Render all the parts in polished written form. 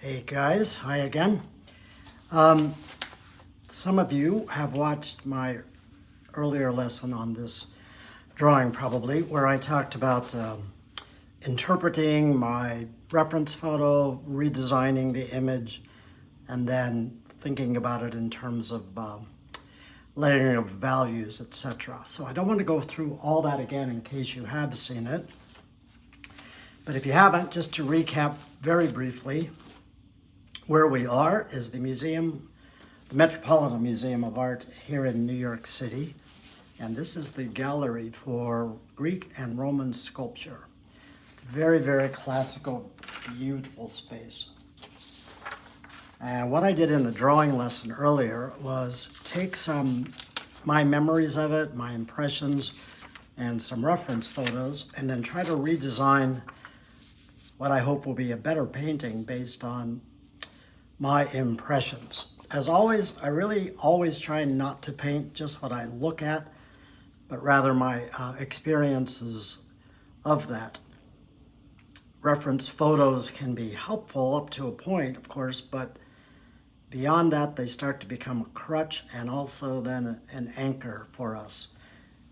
Hey guys, hi again. Some of you have watched my earlier lesson on this drawing probably, where I talked about interpreting my reference photo, redesigning the image, and then thinking about it in terms of layering of values, etc. So I don't want to go through all that again in case you have seen it. But if you haven't, just to recap very briefly, where we are is the Metropolitan Museum of Art here in New York City. And this is the gallery for Greek and Roman sculpture. It's a very, very classical, beautiful space. And what I did in the drawing lesson earlier was take my memories of it, my impressions, and some reference photos, and then try to redesign what I hope will be a better painting based on my impressions. As always, I really always try not to paint just what I look at, but rather my experiences of that. Reference photos can be helpful up to a point, of course, but beyond that, they start to become a crutch and also then an anchor for us,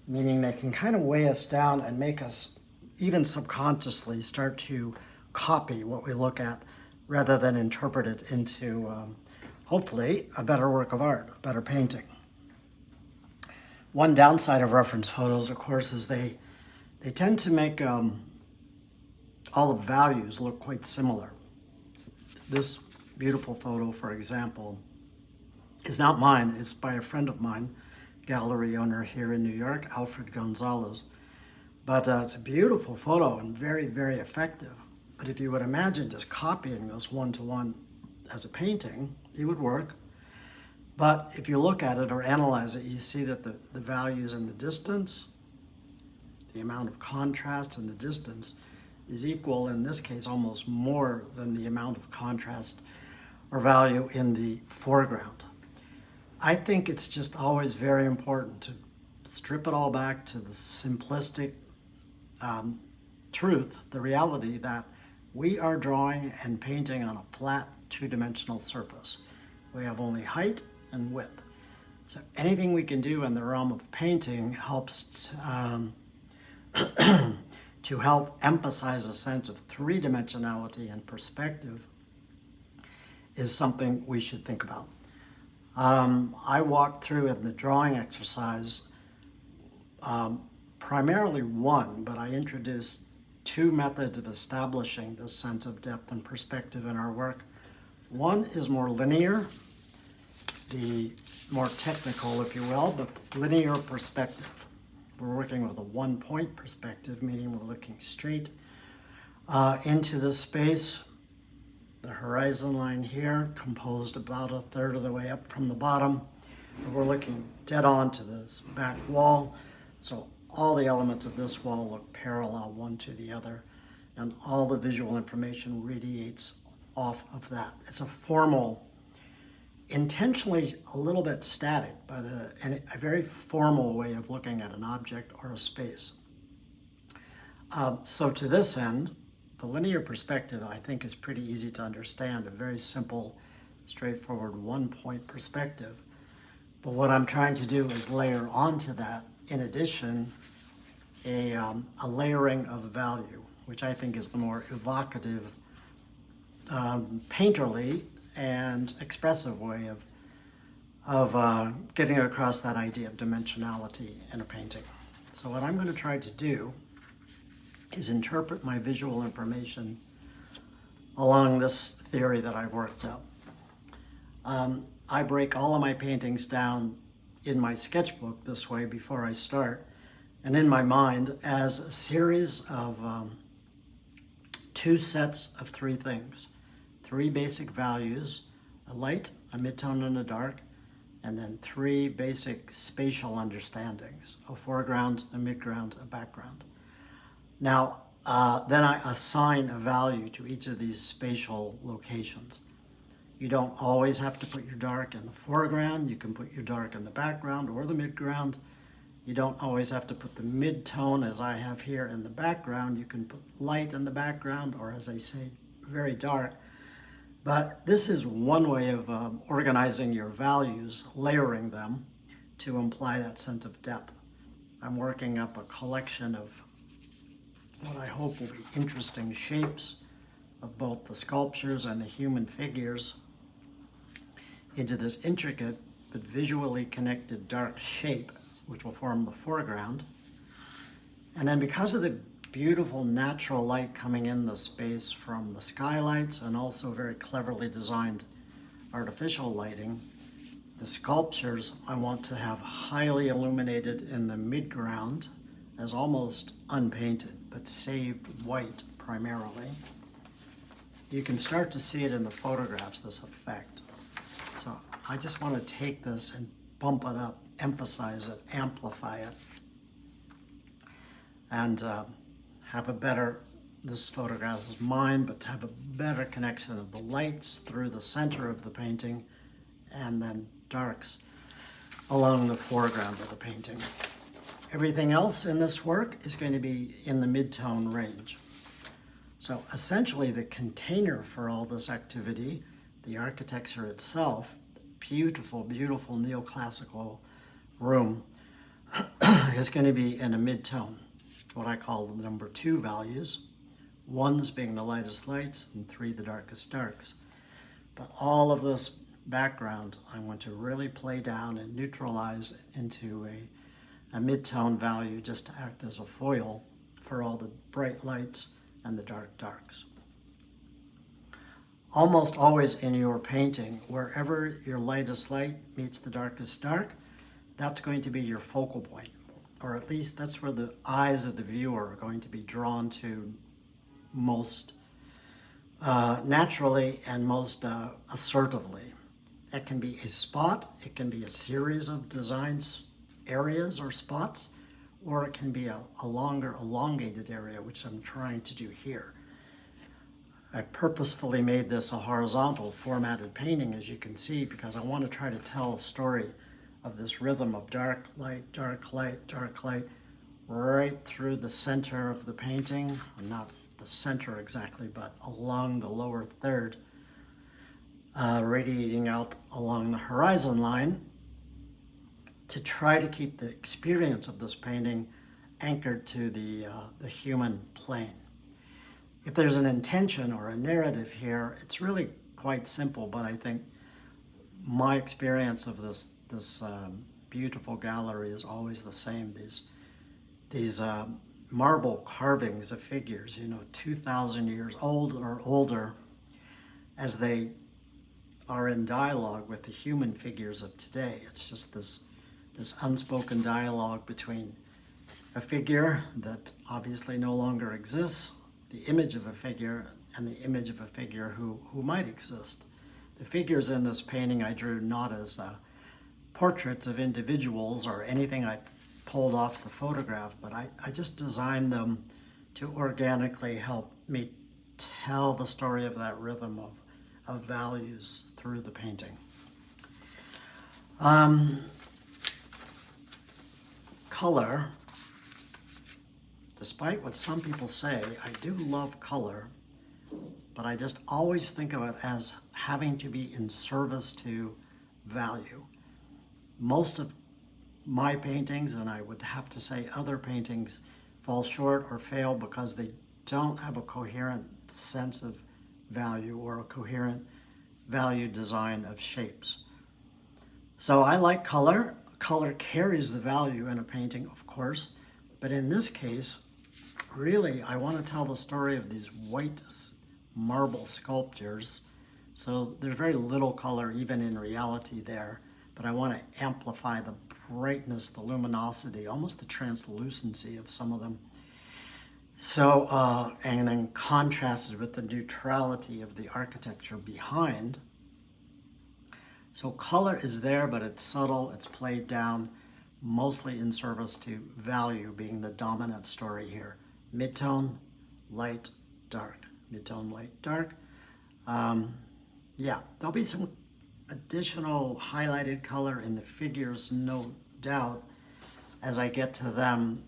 meaning they can kind of weigh us down and make us, even subconsciously, start to copy what we look at rather than interpret it into, hopefully, a better work of art, a better painting. One downside of reference photos, of course, is they tend to make all the values look quite similar. This beautiful photo, for example, is not mine. It's by a friend of mine, gallery owner here in New York, Alfred Gonzalez. But it's a beautiful photo and very, very effective. But if you would imagine just copying this one-to-one as a painting, it would work. But if you look at it or analyze it, you see that the values in the distance, the amount of contrast in the distance is equal, in this case, almost more than the amount of contrast or value in the foreground. I think it's just always very important to strip it all back to the simplistic truth, the reality that we are drawing and painting on a flat two-dimensional surface. We have only height and width. So anything we can do in the realm of painting helps to help emphasize a sense of three-dimensionality and perspective is something we should think about. I walked through in the drawing exercise primarily one, but I introduced two methods of establishing this sense of depth and perspective in our work. One is more linear, the more technical, if you will, but linear perspective. We're working with a one-point perspective, meaning we're looking straight into the space. The horizon line here, composed about a third of the way up from the bottom, but we're looking dead on to this back wall. So all the elements of this wall look parallel one to the other, and all the visual information radiates off of that. It's a formal, intentionally a little bit static, but a very formal way of looking at an object or a space. So to this end, the linear perspective, I think, is pretty easy to understand, a very simple, straightforward one-point perspective. But what I'm trying to do is layer onto that, in addition, a layering of value, which I think is the more evocative, painterly and expressive way of getting across that idea of dimensionality in a painting. So what I'm going to try to do is interpret my visual information along this theory that I've worked up. I break all of my paintings down in my sketchbook this way before I start, and in my mind as a series of two sets of three things. Three basic values, a light, a midtone, and a dark, and then three basic spatial understandings, a foreground, a midground, a background. Now, then I assign a value to each of these spatial locations. You don't always have to put your dark in the foreground. You can put your dark in the background or the midground. You don't always have to put the mid-tone, as I have here, in the background. You can put light in the background, or as I say, very dark. But this is one way of organizing your values, layering them to imply that sense of depth. I'm working up a collection of what I hope will be interesting shapes of both the sculptures and the human figures into this intricate but visually connected dark shape, which will form the foreground. And then because of the beautiful natural light coming in the space from the skylights and also very cleverly designed artificial lighting, the sculptures I want to have highly illuminated in the midground as almost unpainted, but saved white primarily. You can start to see it in the photographs, this effect. So I just want to take this and bump it up, emphasize it, amplify it, and have a better, this photograph is mine, but to have a better connection of the lights through the center of the painting and then darks along the foreground of the painting. Everything else in this work is going to be in the mid-tone range. So essentially the container for all this activity, the architecture itself, beautiful, beautiful neoclassical room is going to be in a mid-tone, what I call the number 2 values, 1s being the lightest lights and 3 the darkest darks. But all of this background I want to really play down and neutralize into a mid-tone value just to act as a foil for all the bright lights and the dark darks. Almost always in your painting, wherever your lightest light meets the darkest dark, that's going to be your focal point, or at least that's where the eyes of the viewer are going to be drawn to most naturally and most assertively. It can be a spot, it can be a series of designs, areas or spots, or it can be a longer elongated area, which I'm trying to do here. I've purposefully made this a horizontal formatted painting, as you can see, because I want to try to tell a story of this rhythm of dark light, dark light, dark light, right through the center of the painting, not the center exactly, but along the lower third, radiating out along the horizon line to try to keep the experience of this painting anchored to the human plane. If there's an intention or a narrative here, it's really quite simple, but I think my experience of this beautiful gallery is always the same. These marble carvings of figures, 2,000 years old or older, as they are in dialogue with the human figures of today. It's just this unspoken dialogue between a figure that obviously no longer exists, the image of a figure, and the image of a figure who might exist. The figures in this painting I drew not as portraits of individuals or anything I pulled off the photograph, but I just designed them to organically help me tell the story of that rhythm of values through the painting. Color, despite what some people say, I do love color, but I just always think of it as having to be in service to value. Most of my paintings, and I would have to say other paintings, fall short or fail because they don't have a coherent sense of value or a coherent value design of shapes. So I like color. Color carries the value in a painting, of course, but in this case, really, I want to tell the story of these white marble sculptures. So there's very little color even in reality there, but I want to amplify the brightness, the luminosity, almost the translucency of some of them. So, and then contrasted with the neutrality of the architecture behind. So color is there, but it's subtle, it's played down, mostly in service to value being the dominant story here. Mid-tone, light, dark. Mid-tone, light, dark. Yeah, there'll be some additional highlighted color in the figures, no doubt. As I get to them,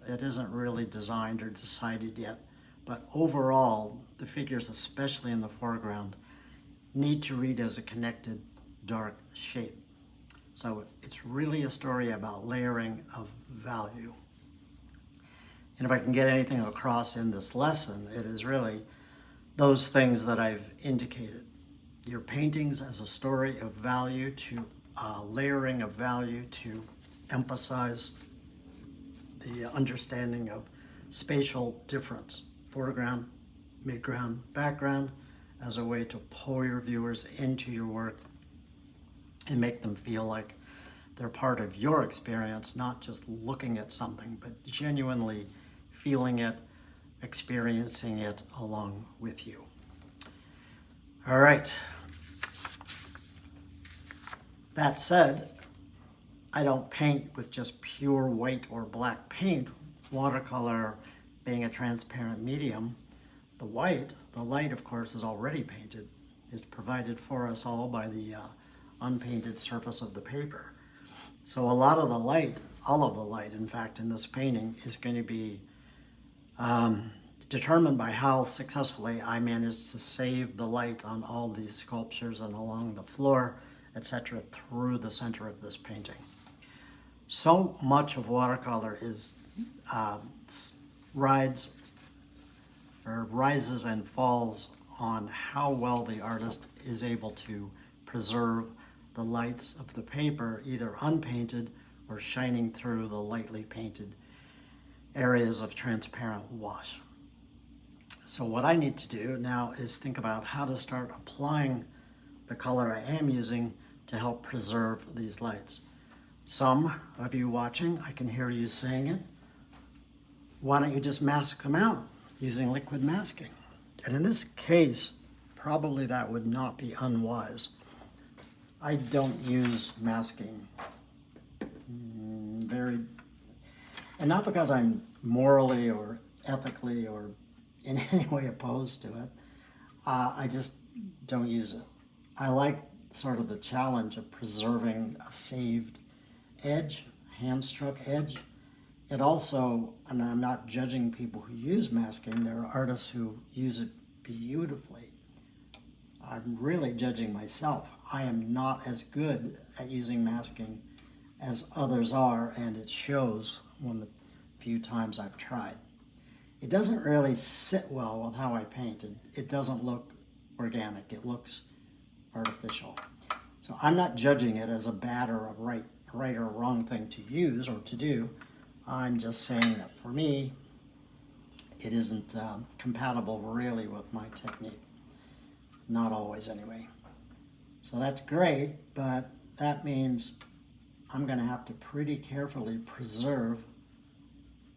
it isn't really designed or decided yet. But overall, the figures, especially in the foreground, need to read as a connected dark shape. So it's really a story about layering of value. And if I can get anything across in this lesson, it is really those things that I've indicated. Your paintings as a story of value, to layering of value, to emphasize the understanding of spatial difference, foreground, midground, background, as a way to pull your viewers into your work and make them feel like they're part of your experience, not just looking at something, but genuinely feeling it, experiencing it along with you. All right. That said, I don't paint with just pure white or black paint. Watercolor being a transparent medium, the white, the light, of course, is already painted. It's provided for us all by the unpainted surface of the paper. So a lot of the light, all of the light, in fact, in this painting is going to be determined by how successfully I managed to save the light on all these sculptures and along the floor, etc., through the center of this painting. So much of watercolor is rises and falls on how well the artist is able to preserve the lights of the paper, either unpainted or shining through the lightly painted areas of transparent wash. So what I need to do now is think about how to start applying the color I am using to help preserve these lights. Some of you watching, I can hear you saying it. Why don't you just mask them out using liquid masking? And in this case, probably that would not be unwise. I don't use masking and not because I'm morally or ethically or in any way opposed to it. I just don't use it. I like sort of the challenge of preserving a saved edge, hand-struck edge. It also, and I'm not judging people who use masking, there are artists who use it beautifully. I'm really judging myself. I am not as good at using masking as others are, and it shows when the few times I've tried. It doesn't really sit well with how I paint. It doesn't look organic. It looks artificial. So I'm not judging it as a bad or a right or wrong thing to use or to do. I'm just saying that for me, it isn't compatible really with my technique. Not always anyway. So that's great, but that means I'm going to have to pretty carefully preserve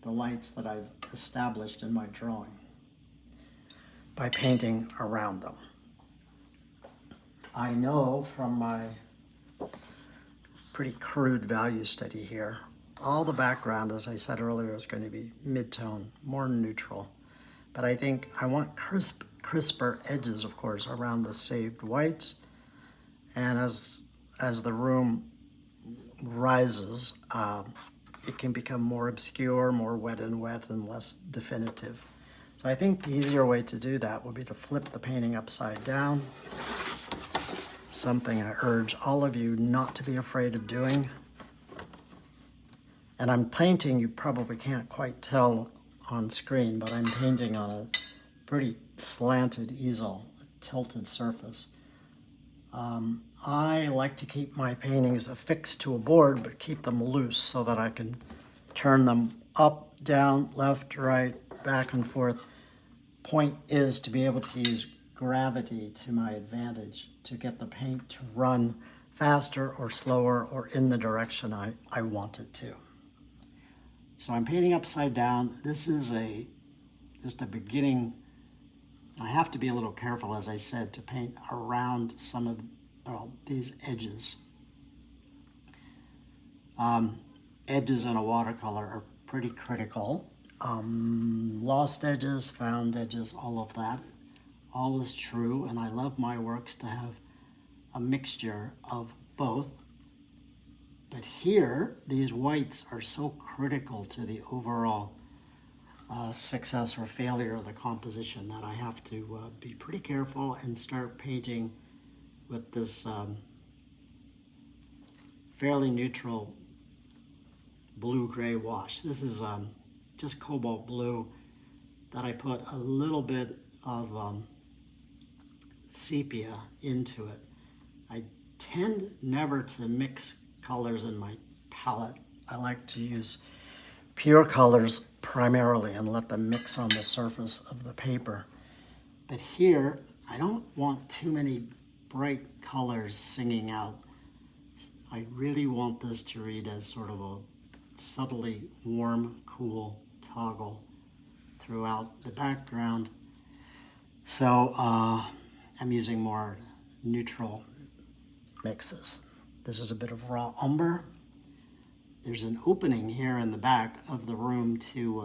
the lights that I've established in my drawing by painting around them. I know from my pretty crude value study here, all the background, as I said earlier, is going to be mid-tone, more neutral. But I think I want crisper edges, of course, around the saved whites. And as the room rises, it can become more obscure, more wet, and less definitive. So I think the easier way to do that would be to flip the painting upside down, something I urge all of you not to be afraid of doing. And I'm painting, you probably can't quite tell on screen, but I'm painting on a pretty slanted easel, a tilted surface. I like to keep my paintings affixed to a board, but keep them loose so that I can turn them up, down, left, right, back and forth. Point is to be able to use gravity to my advantage to get the paint to run faster or slower or in the direction I want it to. So I'm painting upside down. This is just a beginning. I have to be a little careful, as I said, to paint around some of these edges. Edges in a watercolor are pretty critical. Lost edges, found edges, all of that. All is true, and I love my works to have a mixture of both. But here, these whites are so critical to the overall success or failure of the composition that I have to be pretty careful and start painting with this fairly neutral blue-gray wash. This is just cobalt blue that I put a little bit of sepia into it. I tend never to mix colors in my palette. I like to use pure colors primarily and let them mix on the surface of the paper. But here, I don't want too many bright colors singing out. I really want this to read as sort of a subtly warm, cool toggle throughout the background. So I'm using more neutral mixes. This is a bit of raw umber. There's an opening here in the back of the room to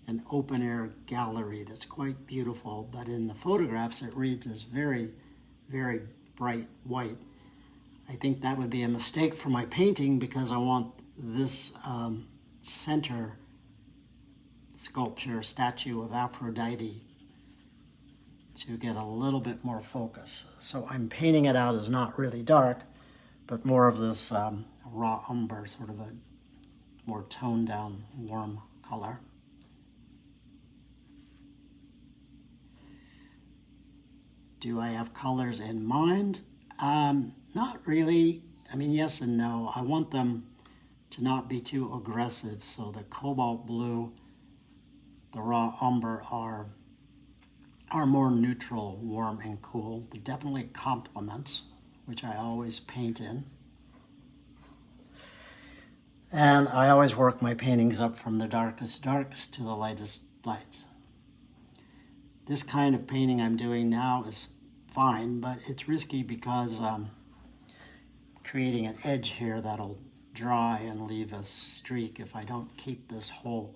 an open air gallery that's quite beautiful, but in the photographs it reads as very, very bright white. I think that would be a mistake for my painting because I want this center sculpture, statue of Aphrodite, to get a little bit more focus. So I'm painting it out as not really dark, but more of this raw umber, sort of a more toned down, warm color. Do I have colors in mind? Not really. I mean, yes and no. I want them to not be too aggressive, so the cobalt blue, the raw umber are more neutral, warm, and cool. They're definitely complements, which I always paint in. And I always work my paintings up from the darkest darks to the lightest lights. This kind of painting I'm doing now is fine, but it's risky because creating an edge here that'll dry and leave a streak if I don't keep this whole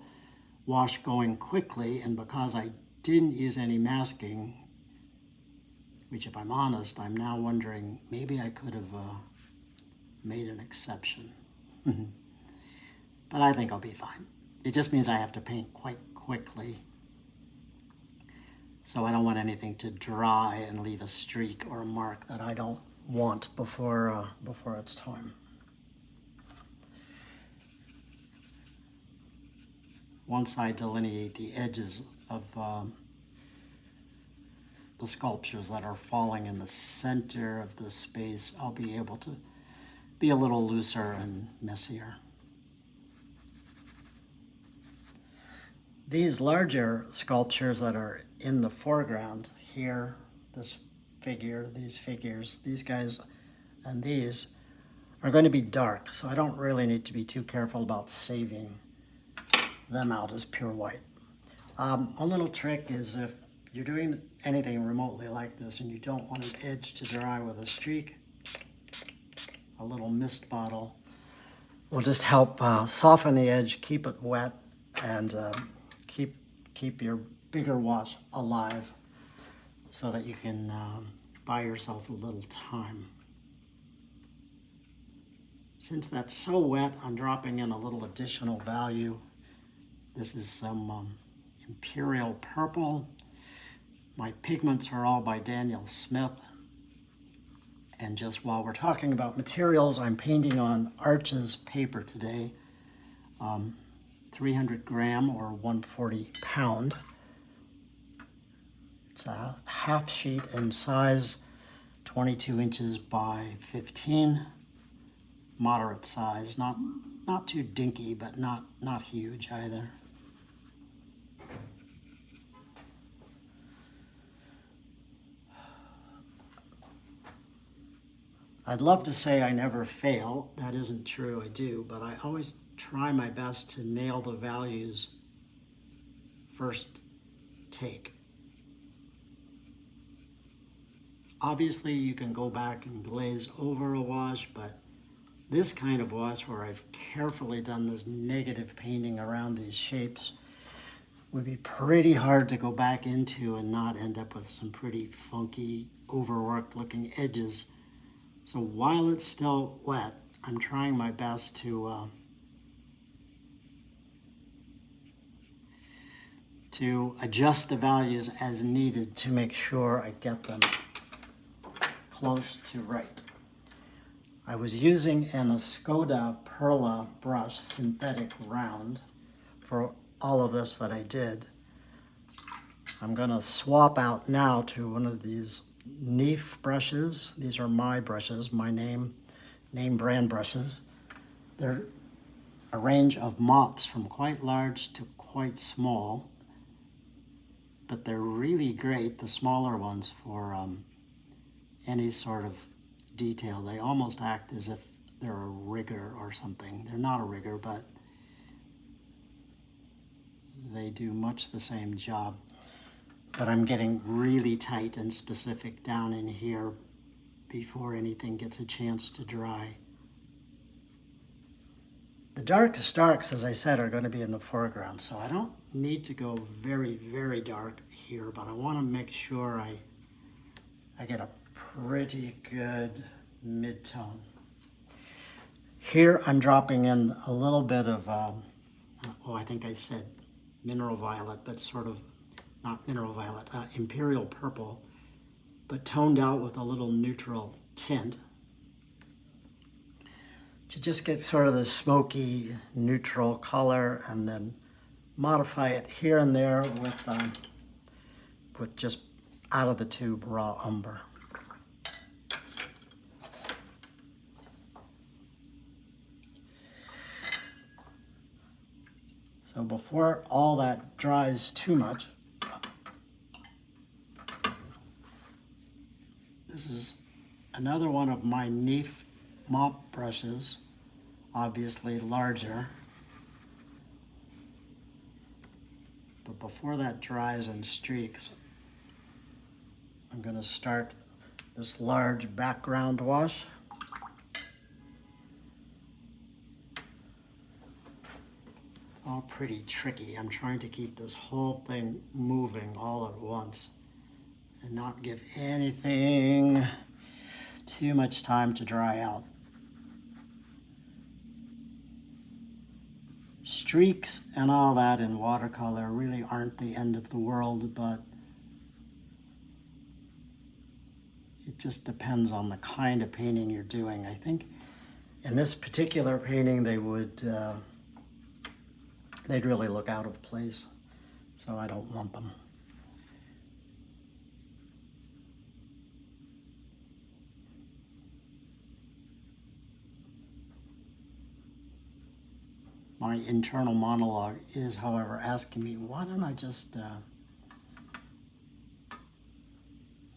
wash going quickly. And because I didn't use any masking, which if I'm honest, I'm now wondering maybe I could have made an exception. But I think I'll be fine. It just means I have to paint quite quickly. So I don't want anything to dry and leave a streak or a mark that I don't want before it's time. Once I delineate the edges of the sculptures that are falling in the center of the space, I'll be able to be a little looser and messier. These larger sculptures that are in the foreground here, this figure, these figures, these guys, and these are going to be dark, so I don't really need to be too careful about saving them out as pure white. A little trick is if you're doing anything remotely like this and you don't want an edge to dry with a streak, a little mist bottle will just help soften the edge, keep it wet, and keep your bigger wash alive so that you can buy yourself a little time. Since that's so wet, I'm dropping in a little additional value. This is some Imperial Purple. My pigments are all by Daniel Smith. And just while we're talking about materials, I'm painting on Arches paper today. 300 gram or 140 pound. It's a half sheet in size, 22 inches by 15. Moderate size, not too dinky, but not huge either. I'd love to say I never fail. That isn't true, I do, but I always try my best to nail the values first take. Obviously, you can go back and glaze over a wash, but this kind of wash where I've carefully done this negative painting around these shapes would be pretty hard to go back into and not end up with some pretty funky, overworked looking edges. So while it's still wet, I'm trying my best to adjust the values as needed to make sure I get them close to right. I was using an Escoda Perla brush, synthetic round, for all of this that I did. I'm gonna swap out now to one of these Neef brushes. These are my brushes, my name brand brushes. They're a range of mops from quite large to quite small, but they're really great, the smaller ones, for any sort of detail. They almost act as if they're a rigger or something. They're not a rigger, but they do much the same job. But I'm getting really tight and specific down in here before anything gets a chance to dry. The darkest darks, as I said, are going to be in the foreground, so I don't need to go very, very dark here, but I want to make sure I get a pretty good mid-tone. Here I'm dropping in a little bit of, I think I said mineral violet, but sort of, not mineral violet, imperial purple, but toned out with a little neutral tint, to just get sort of the smoky neutral color, and then modify it here and there with just out of the tube raw umber. So before all that dries too much, this is another one of my Neef mop brushes, obviously larger. But before that dries and streaks, I'm going to start this large background wash. It's all pretty tricky. I'm trying to keep this whole thing moving all at once and not give anything too much time to dry out. Streaks and all that in watercolor really aren't the end of the world, but it just depends on the kind of painting you're doing. I think in this particular painting they'd really look out of place, so I don't want them. My internal monologue is, however, asking me, why don't I just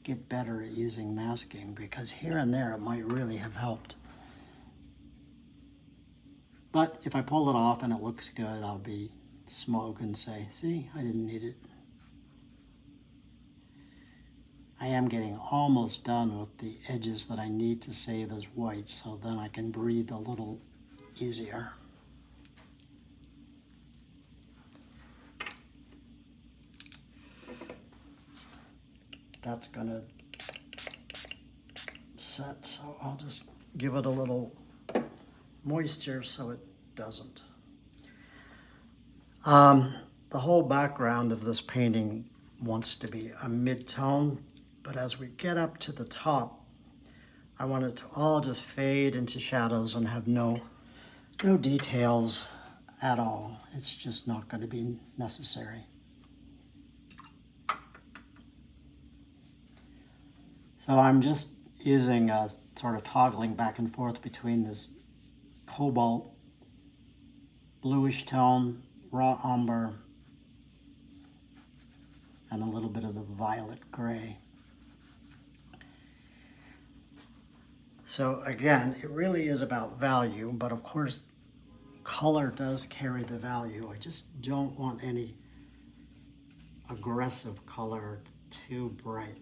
get better at using masking, because here and there it might really have helped. But if I pull it off and it looks good, I'll be smug and say, see, I didn't need it. I am getting almost done with the edges that I need to save as white, so then I can breathe a little easier. That's gonna set, so I'll just give it a little moisture so it doesn't. The whole background of this painting wants to be a mid-tone, but as we get up to the top, I want it to all just fade into shadows and have no details at all. It's just not going to be necessary. So I'm just using sort of toggling back and forth between this cobalt bluish tone, raw umber, and a little bit of the violet gray. So again, it really is about value, but of course color does carry the value. I just don't want any aggressive color too bright.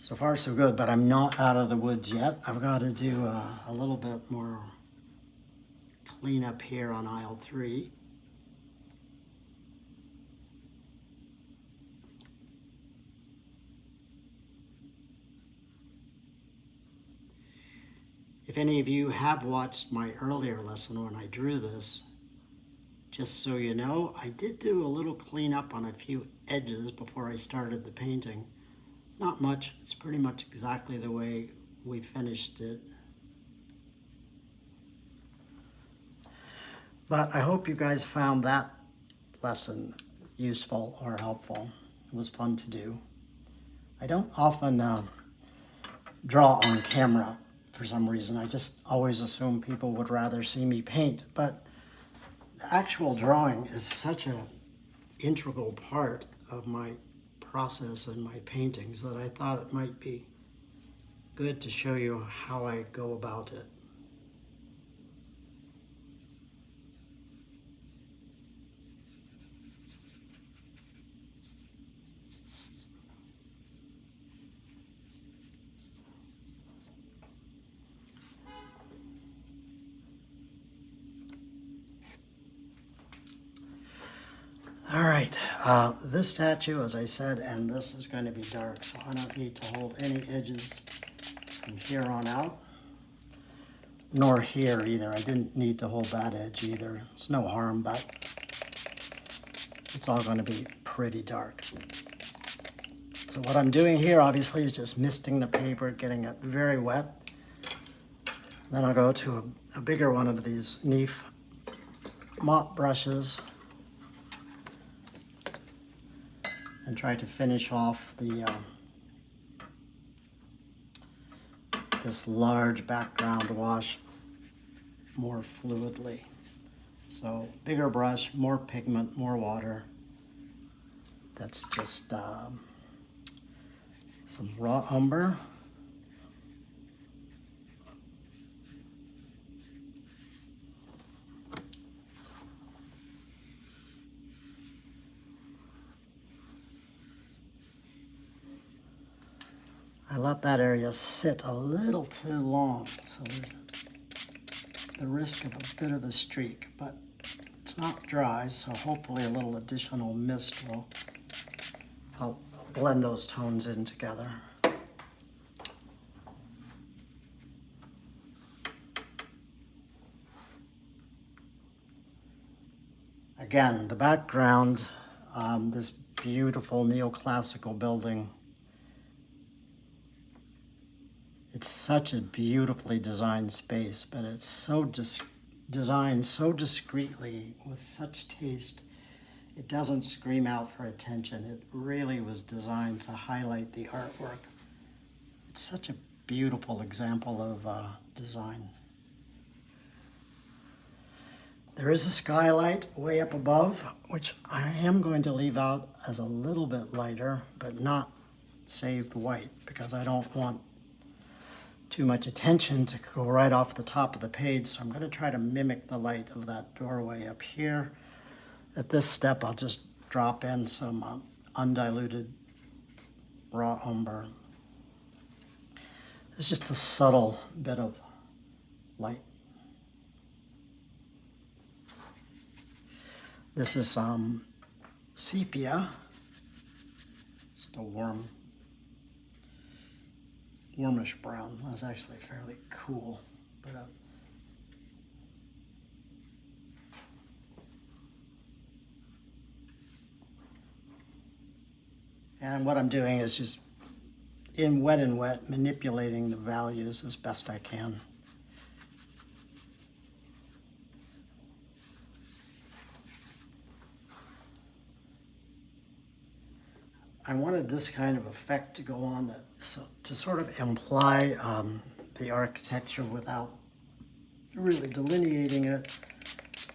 So far so good, but I'm not out of the woods yet. I've got to do a little bit more cleanup here on aisle 3. If any of you have watched my earlier lesson when I drew this, just so you know, I did do a little cleanup on a few edges before I started the painting. Not much, it's pretty much exactly the way we finished it. But I hope you guys found that lesson useful or helpful. It was fun to do. I don't often draw on camera for some reason. I just always assume people would rather see me paint, but the actual drawing is such an integral part of my process and my paintings that I thought it might be good to show you how I go about it. All right, this statue, as I said, and this is going to be dark, so I don't need to hold any edges from here on out, nor here either. I didn't need to hold that edge either. It's no harm, but it's all going to be pretty dark. So what I'm doing here, obviously, is just misting the paper, getting it very wet. Then I'll go to a bigger one of these Neef mop brushes and try to finish off the this large background wash more fluidly. So bigger brush, more pigment, more water. That's just some raw umber. I let that area sit a little too long, so there's the risk of a bit of a streak, but it's not dry, so hopefully a little additional mist will help blend those tones in together. Again, the background, this beautiful neoclassical building. It's such a beautifully designed space, but it's so designed so discreetly with such taste. It doesn't scream out for attention. It really was designed to highlight the artwork. It's such a beautiful example of design. There is a skylight way up above, which I am going to leave out as a little bit lighter, but not save the white, because I don't want too much attention to go right off the top of the page. So I'm going to try to mimic the light of that doorway up here. At this step, I'll just drop in some undiluted raw umber. It's just a subtle bit of light. This is sepia, just a warmish brown. That's actually fairly cool, but and what I'm doing is just in wet and wet, manipulating the values as best I can. I wanted this kind of effect to go on, to sort of imply the architecture without really delineating it,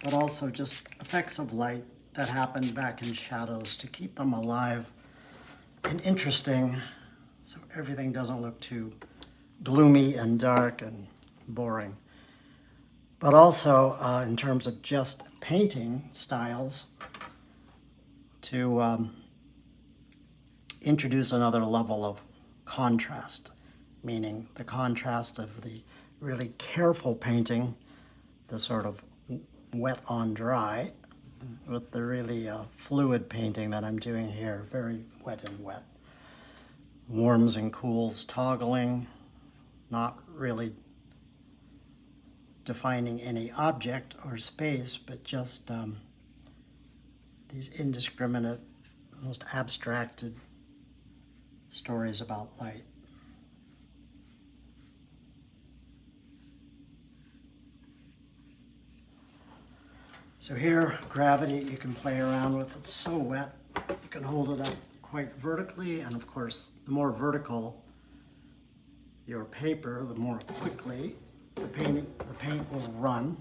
but also just effects of light that happen back in shadows to keep them alive and interesting, so everything doesn't look too gloomy and dark and boring. But also in terms of just painting styles, to introduce another level of contrast, meaning the contrast of the really careful painting, the sort of wet on dry, with the really fluid painting that I'm doing here, very wet and wet. Warms and cools toggling, not really defining any object or space, but just these indiscriminate, almost abstracted stories about light. So here, gravity, you can play around with. It's so wet, you can hold it up quite vertically, and of course, the more vertical your paper, the more quickly the paint will run,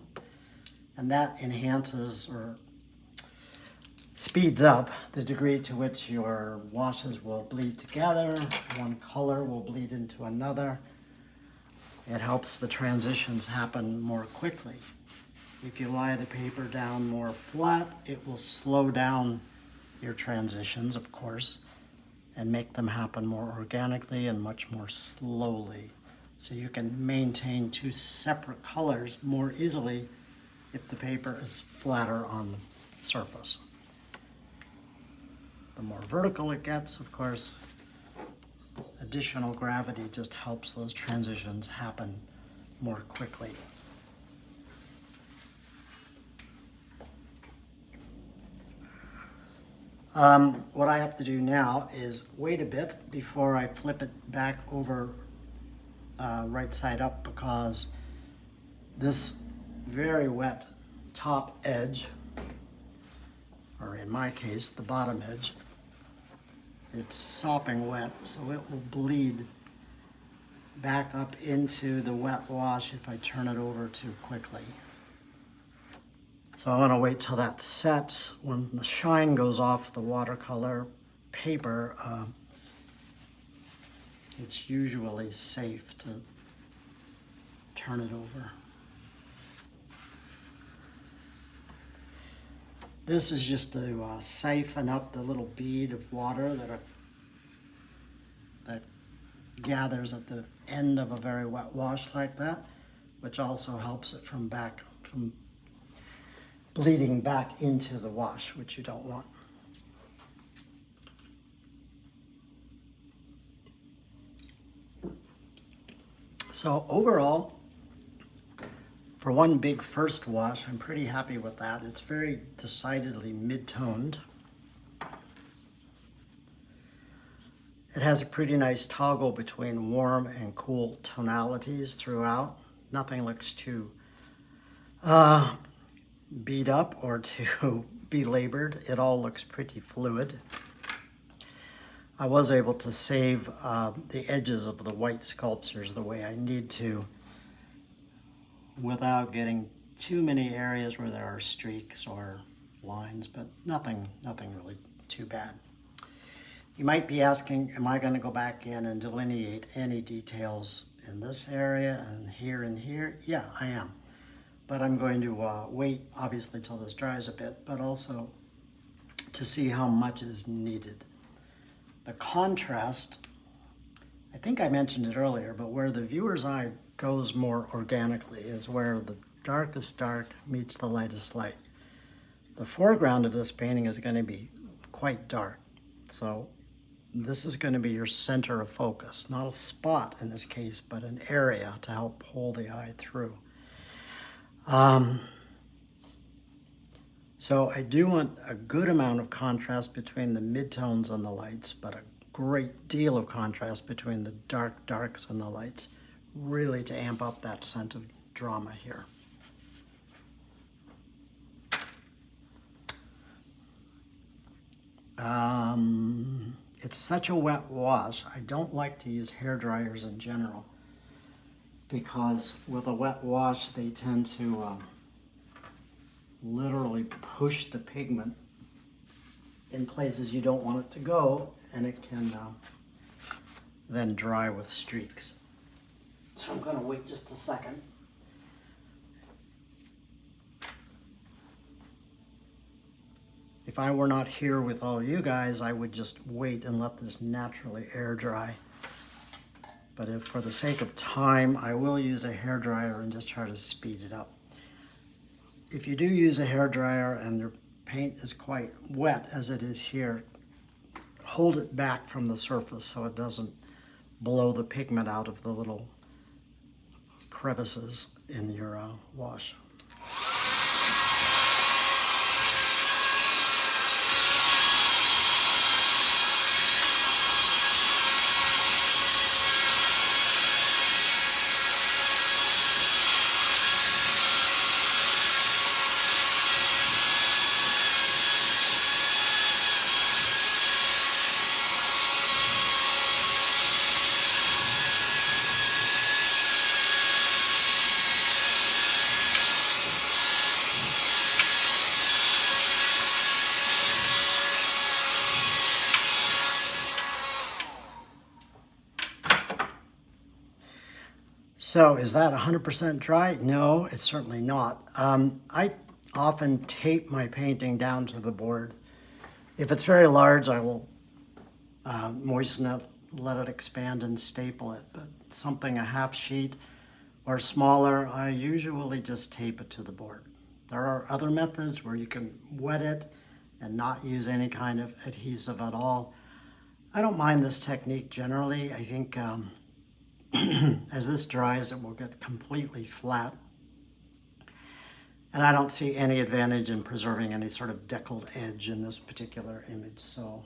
and that enhances or speeds up the degree to which your washes will bleed together. One color will bleed into another. It helps the transitions happen more quickly. If you lie the paper down more flat, it will slow down your transitions, of course, and make them happen more organically and much more slowly. So you can maintain two separate colors more easily if the paper is flatter on the surface. The more vertical it gets, of course, additional gravity just helps those transitions happen more quickly. What I have to do now is wait a bit before I flip it back over right side up, because this very wet top edge, or in my case, the bottom edge, it's sopping wet, so it will bleed back up into the wet wash if I turn it over too quickly. So I want to wait till that sets. When the shine goes off the watercolor paper, it's usually safe to turn it over. This is just to siphon up the little bead of water that gathers at the end of a very wet wash like that, which also helps it from bleeding back into the wash, which you don't want. So overall, for one big first wash, I'm pretty happy with that. It's very decidedly mid-toned. It has a pretty nice toggle between warm and cool tonalities throughout. Nothing looks too beat up or too belabored. It all looks pretty fluid. I was able to save the edges of the white sculptures the way I need to without getting too many areas where there are streaks or lines, but nothing really too bad. You might be asking, am I going to go back in and delineate any details in this area and here? Yeah, I am. But I'm going to wait, obviously, till this dries a bit, but also to see how much is needed. The contrast, I think I mentioned it earlier, but where the viewer's eye goes more organically is where the darkest dark meets the lightest light. The foreground of this painting is going to be quite dark, so this is going to be your center of focus, not a spot in this case, but an area to help pull the eye through. So I do want a good amount of contrast between the midtones and the lights, but a great deal of contrast between the darks and the lights, really to amp up that sense of drama here. It's such a wet wash. I don't like to use hair dryers in general, because with a wet wash they tend to literally push the pigment in places you don't want it to go, and it can then dry with streaks. So I'm going to wait just a second. If I were not here with all you guys, I would just wait and let this naturally air dry. But if for the sake of time, I will use a hairdryer and just try to speed it up. If you do use a hairdryer and your paint is quite wet, as it is here, hold it back from the surface so it doesn't blow the pigment out of the little crevices in your wash. So is that 100% dry? No, it's certainly not. I often tape my painting down to the board. If it's very large, I will moisten it, let it expand and staple it. But something a half sheet or smaller, I usually just tape it to the board. There are other methods where you can wet it and not use any kind of adhesive at all. I don't mind this technique generally. I think as this dries, it will get completely flat. And I don't see any advantage in preserving any sort of deckled edge in this particular image. So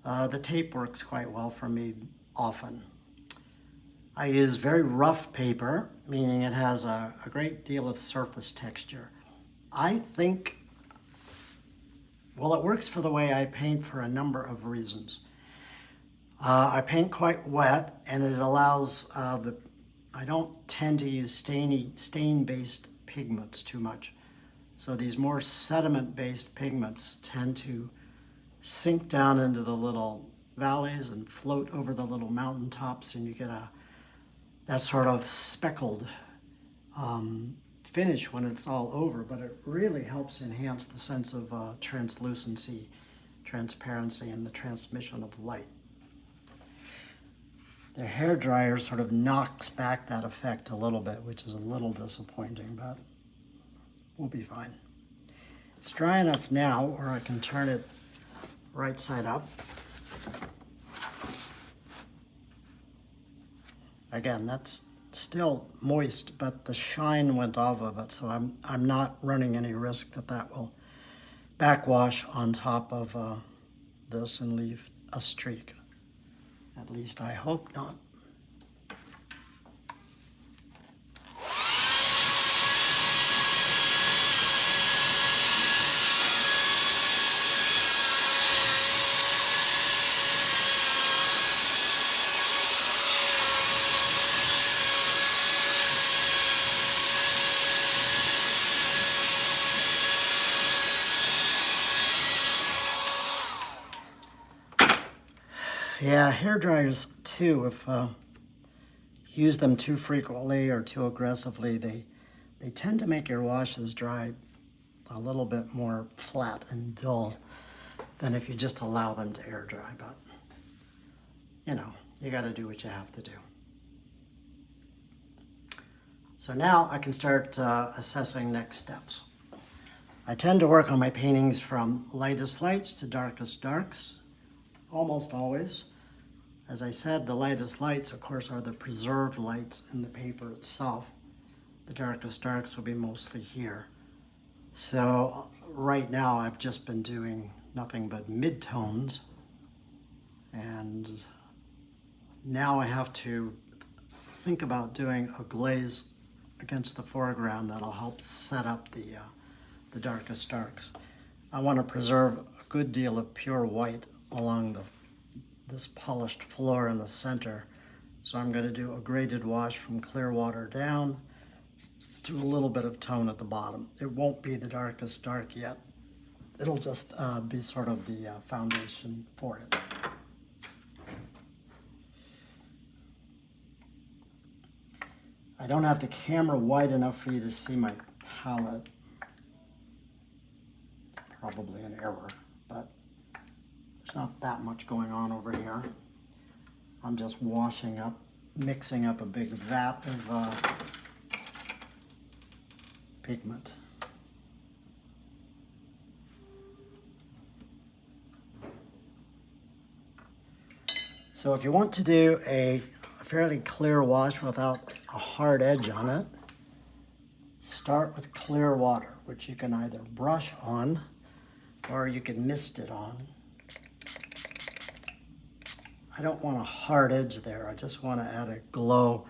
the tape works quite well for me often. I use very rough paper, meaning it has a great deal of surface texture. I think, well, it works for the way I paint for a number of reasons. I paint quite wet, and it allows I don't tend to use stain-based pigments too much. So these more sediment-based pigments tend to sink down into the little valleys and float over the little mountaintops, and you get that sort of speckled finish when it's all over, but it really helps enhance the sense of translucency, transparency, and the transmission of light. The hairdryer sort of knocks back that effect a little bit, which is a little disappointing, but we'll be fine. It's dry enough now where I can turn it right side up. Again, that's still moist, but the shine went off of it, so I'm not running any risk that will backwash on top of this and leave a streak. At least I hope not. Yeah, hair dryers too, if you use them too frequently or too aggressively, they tend to make your washes dry a little bit more flat and dull than if you just allow them to air dry. But, you know, you got to do what you have to do. So now I can start assessing next steps. I tend to work on my paintings from lightest lights to darkest darks. Almost always. As I said, the lightest lights, of course, are the preserved lights in the paper itself. The darkest darks will be mostly here. So right now I've just been doing nothing but midtones, and now I have to think about doing a glaze against the foreground that'll help set up the darkest darks. I want to preserve a good deal of pure white along this polished floor in the center. So I'm going to do a graded wash from clear water down to a little bit of tone at the bottom. It won't be the darkest dark yet. It'll just be sort of the foundation for it. I don't have the camera wide enough for you to see my palette. Probably an error, but there's not that much going on over here. I'm just mixing up a big vat of pigment. So if you want to do a fairly clear wash without a hard edge on it, start with clear water, which you can either brush on or you can mist it on. I don't want a hard edge there. I just want to add a glow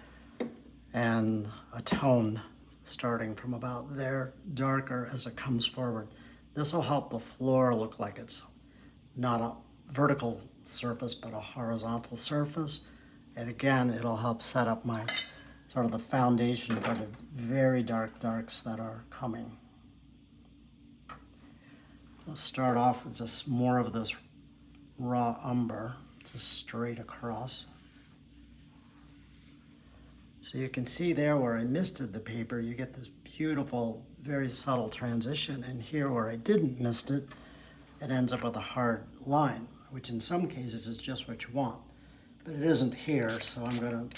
and a tone starting from about there, darker as it comes forward. This will help the floor look like it's not a vertical surface, but a horizontal surface. And again, it'll help set up my sort of the foundation for the very dark darks that are coming. Let's start off with just more of this raw umber, just straight across. So you can see there where I misted the paper, you get this beautiful, very subtle transition. And here where I didn't mist it, it ends up with a hard line, which in some cases is just what you want. But it isn't here, so I'm going to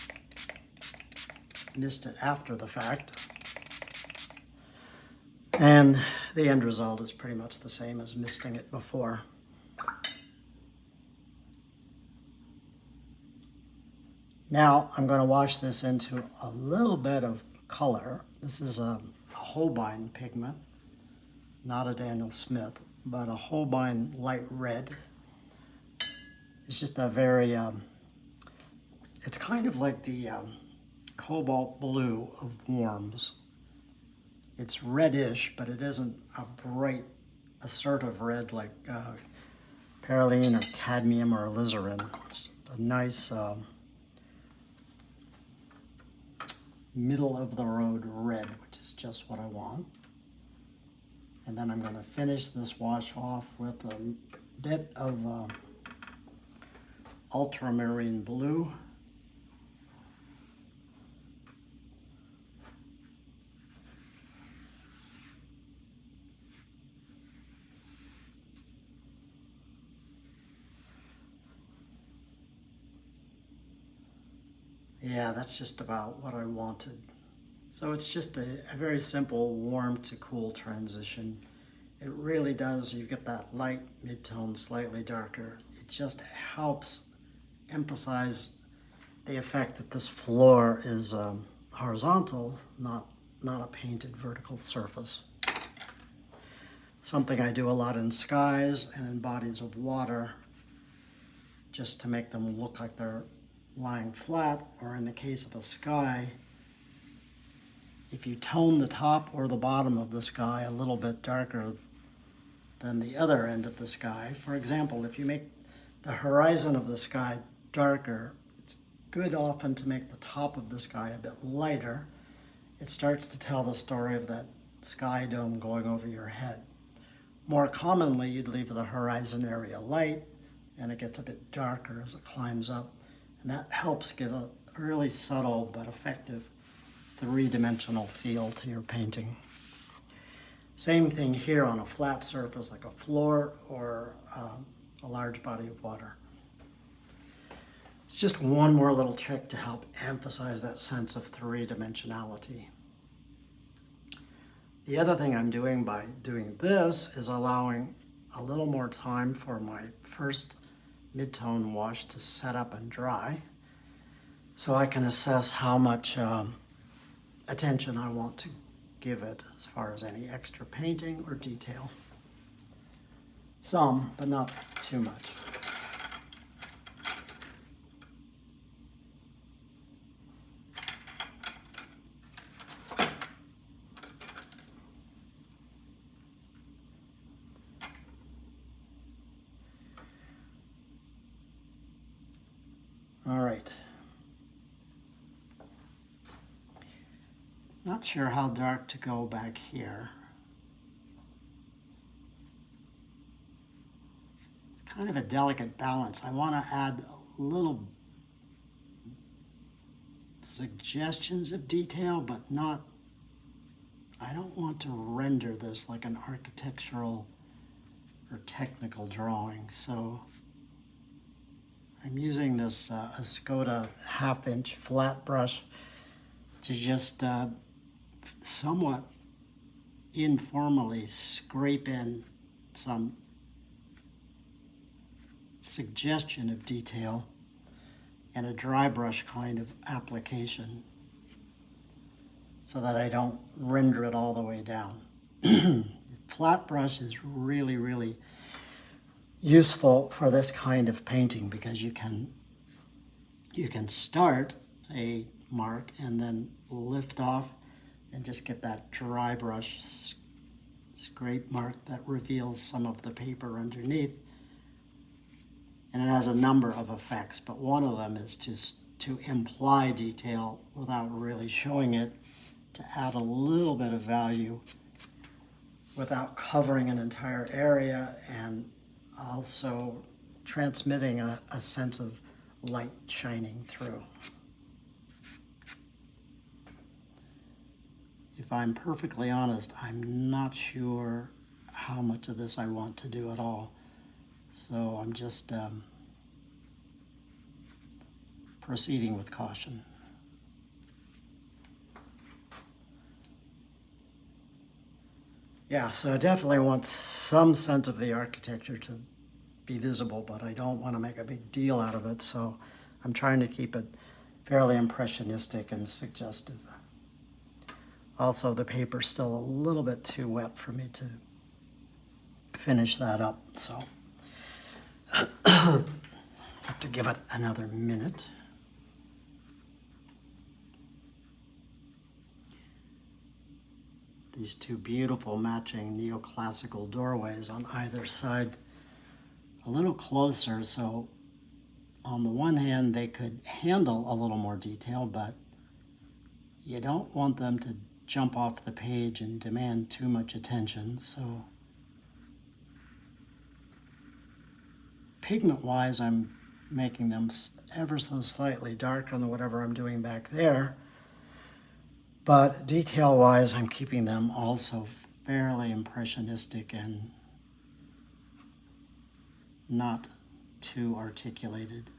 mist it after the fact. And the end result is pretty much the same as misting it before. Now I'm going to wash this into a little bit of color. This is a Holbein pigment, not a Daniel Smith, but a Holbein light red. It's just a very, it's kind of like the cobalt blue of Worms. It's reddish, but it isn't a bright, assertive red like perylene or cadmium or alizarin. It's a nice middle of the road red, which is just what I want. And then I'm going to finish this wash off with a bit of ultramarine blue. Yeah, that's just about what I wanted. So it's just a very simple warm to cool transition. It really does, you get that light mid-tone, slightly darker. It just helps emphasize the effect that this floor is horizontal, not a painted vertical surface. Something I do a lot in skies and in bodies of water, just to make them look like they're lying flat, or in the case of a sky, if you tone the top or the bottom of the sky a little bit darker than the other end of the sky. For example, if you make the horizon of the sky darker, it's good often to make the top of the sky a bit lighter. It starts to tell the story of that sky dome going over your head. More commonly, you'd leave the horizon area light, and it gets a bit darker as it climbs up. And that helps give a really subtle but effective three-dimensional feel to your painting. Same thing here on a flat surface like a floor or a large body of water. It's just one more little trick to help emphasize that sense of three-dimensionality. The other thing I'm doing by doing this is allowing a little more time for my first mid-tone wash to set up and dry, so I can assess how much attention I want to give it as far as any extra painting or detail. Some, but not too much. All right. Not sure how dark to go back here. It's kind of a delicate balance. I want to add a little suggestions of detail, but not, I don't want to render this like an architectural or technical drawing. So I'm using this Escoda 1/2-inch flat brush to just somewhat informally scrape in some suggestion of detail and a dry brush kind of application. so that I don't render it all the way down. Flat brush is really, really useful for this kind of painting because you can start a mark and then lift off and just get that dry brush scrape mark that reveals some of the paper underneath. And it has a number of effects, but one of them is just to imply detail without really showing it, to add a little bit of value without covering an entire area, and also transmitting a sense of light shining through. If I'm perfectly honest, I'm not sure how much of this I want to do at all. So I'm just proceeding with caution. Yeah, so I definitely want some sense of the architecture to be visible, but I don't want to make a big deal out of it, so I'm trying to keep it fairly impressionistic and suggestive. Also, the paper's still a little bit too wet for me to finish that up, so I have to give it another minute. These two beautiful matching neoclassical doorways on either side, a little closer, so on the one hand they could handle a little more detail, but you don't want them to jump off the page and demand too much attention. So pigment-wise, I'm making them ever so slightly darker than whatever I'm doing back there. But detail-wise, I'm keeping them also fairly impressionistic and not too articulated.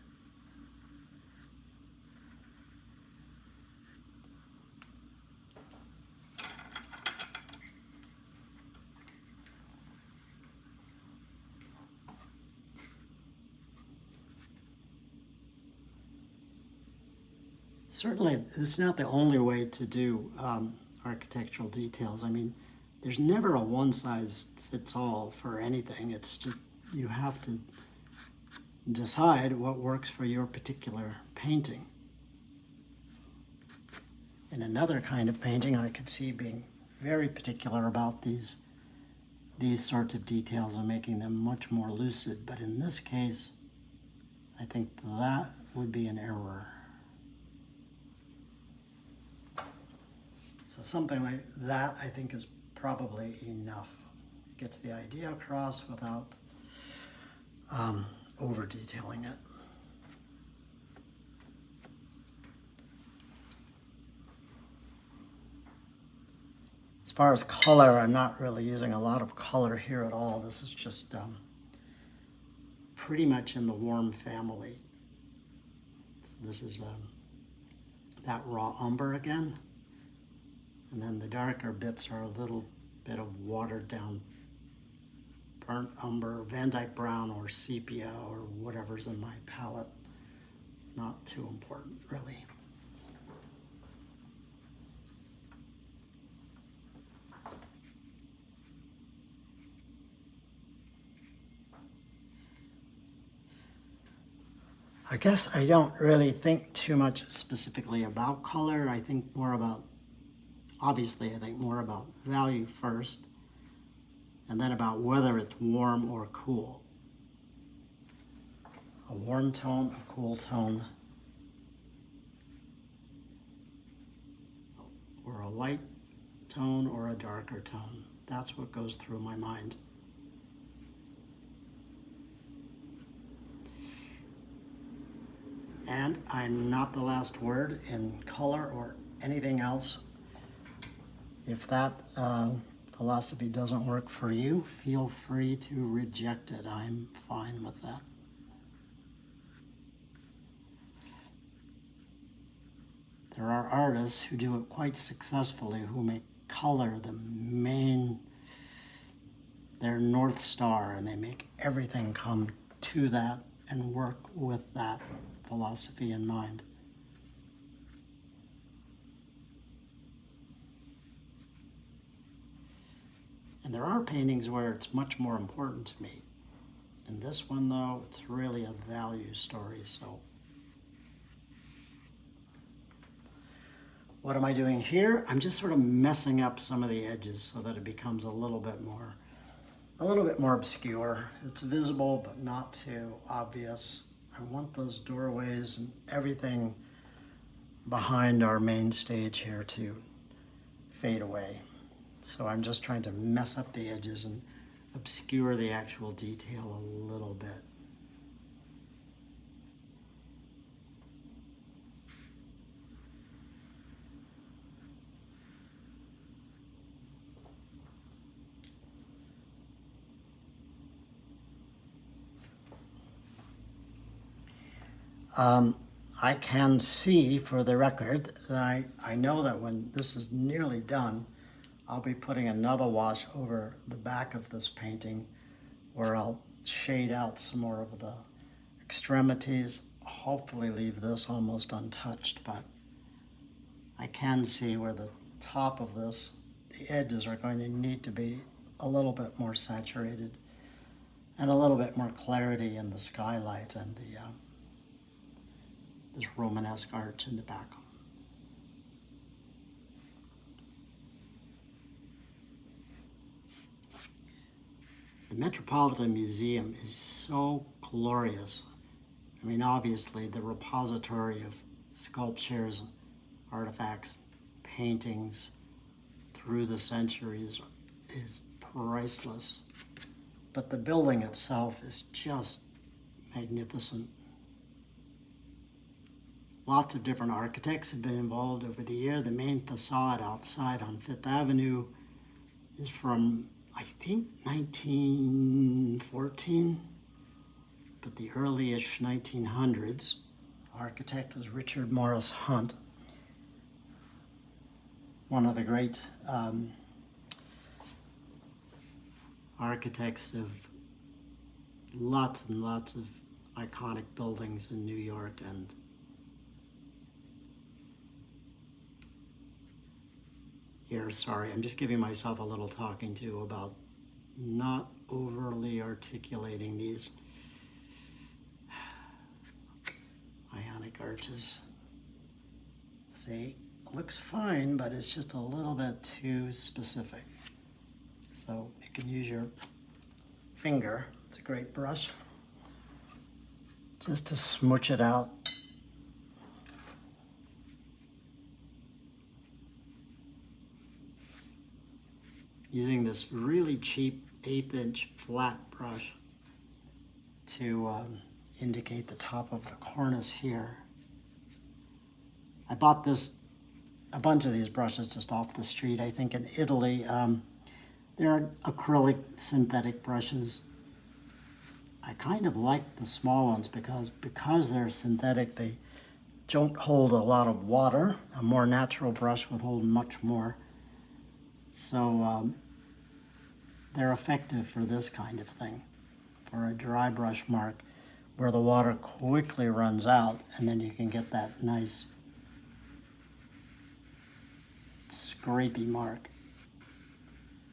Certainly, it's not the only way to do architectural details. I mean, there's never a one-size-fits-all for anything. It's just you have to decide what works for your particular painting. In another kind of painting, I could see being very particular about these sorts of details and making them much more lucid. But in this case, I think that would be an error. So something like that, I think, is probably enough. It gets the idea across without over-detailing it. As far as color, I'm not really using a lot of color here at all. This is just pretty much in the warm family. So this is that raw umber again. And then the darker bits are a little bit of watered down burnt umber, Van Dyke brown, or sepia, or whatever's in my palette. Not too important, really. I guess I don't really think too much specifically about color. I think more about, obviously, I think more about value first, and then about whether it's warm or cool. A warm tone, a cool tone, or a light tone or a darker tone. That's what goes through my mind. And I'm not the last word in color or anything else. If that philosophy doesn't work for you, feel free to reject it. I'm fine with that. There are artists who do it quite successfully, who make color their North Star, and they make everything come to that and work with that philosophy in mind. And there are paintings where it's much more important to me. In this one, though, it's really a value story, so. What am I doing here? I'm just sort of messing up some of the edges so that it becomes a little bit more obscure. It's visible, but not too obvious. I want those doorways and everything behind our main stage here to fade away. So I'm just trying to mess up the edges and obscure the actual detail a little bit. I can see, for the record, that I know that when this is nearly done, I'll be putting another wash over the back of this painting where I'll shade out some more of the extremities, hopefully leave this almost untouched, but I can see where the top of this, the edges are going to need to be a little bit more saturated and a little bit more clarity in the skylight and the this Romanesque arch in the back. The Metropolitan Museum is so glorious. I mean, obviously, the repository of sculptures, artifacts, paintings through the centuries is priceless. But the building itself is just magnificent. Lots of different architects have been involved over the year. The main facade outside on Fifth Avenue is from, I think, 1914, but the early-ish 1900s. Architect was Richard Morris Hunt, one of the great architects of lots and lots of iconic buildings in New York. And here, sorry, I'm just giving myself a little talking to about not overly articulating these ionic arches. See, it looks fine, but it's just a little bit too specific. So you can use your finger, it's a great brush, just to smooch it out. Using this really cheap 1/8" flat brush to indicate the top of the cornice here. I bought a bunch of these brushes just off the street, I think in Italy. They're acrylic synthetic brushes. I kind of like the small ones because they're synthetic, they don't hold a lot of water. A more natural brush would hold much more. So they're effective for this kind of thing, for a dry brush mark where the water quickly runs out, and then you can get that nice scrapey mark.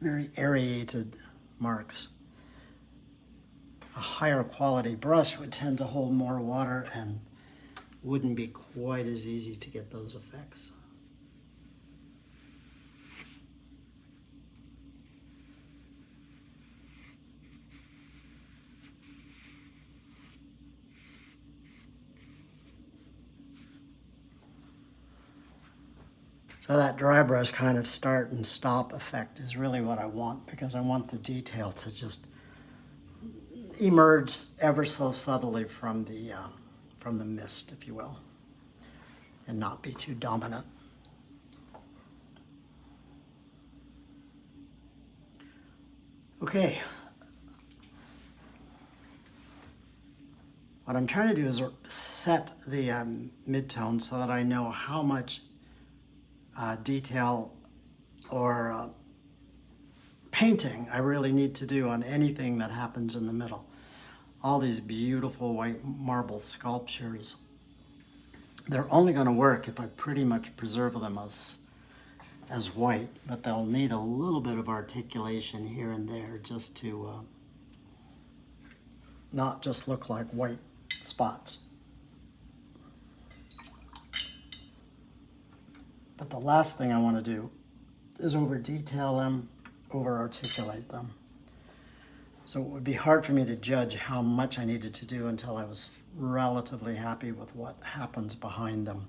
Very aerated marks. A higher quality brush would tend to hold more water and wouldn't be quite as easy to get those effects. So that dry brush kind of start and stop effect is really what I want, because I want the detail to just emerge ever so subtly from the mist, if you will, and not be too dominant. Okay. What I'm trying to do is set the midtone so that I know how much detail or painting I really need to do on anything that happens in the middle. All these beautiful white marble sculptures, they're only going to work if I pretty much preserve them as as white, but they'll need a little bit of articulation here and there just to not just look like white spots. But the last thing I want to do is over detail them, over articulate them. So it would be hard for me to judge how much I needed to do until I was relatively happy with what happens behind them.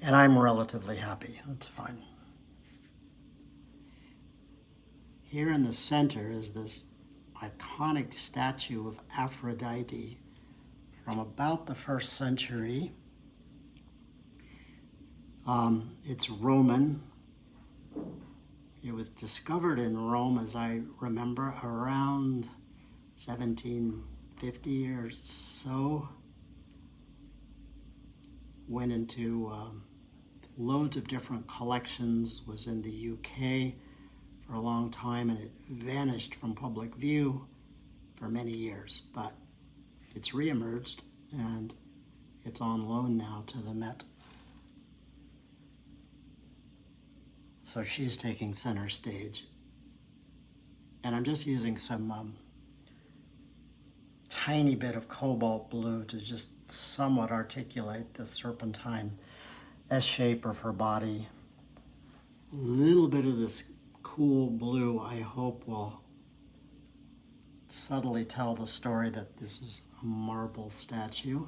And I'm relatively happy, that's fine. Here in the center is this iconic statue of Aphrodite from about the 1st century. It's Roman. It was discovered in Rome, as I remember, around 1750 or so. Went into loads of different collections, was in the UK for a long time, and it vanished from public view for many years. But it's reemerged, and it's on loan now to the Met. So she's taking center stage. And I'm just using some tiny bit of cobalt blue to just somewhat articulate the serpentine S shape of her body. A little bit of this cool blue, I hope, will subtly tell the story that this is a marble statue.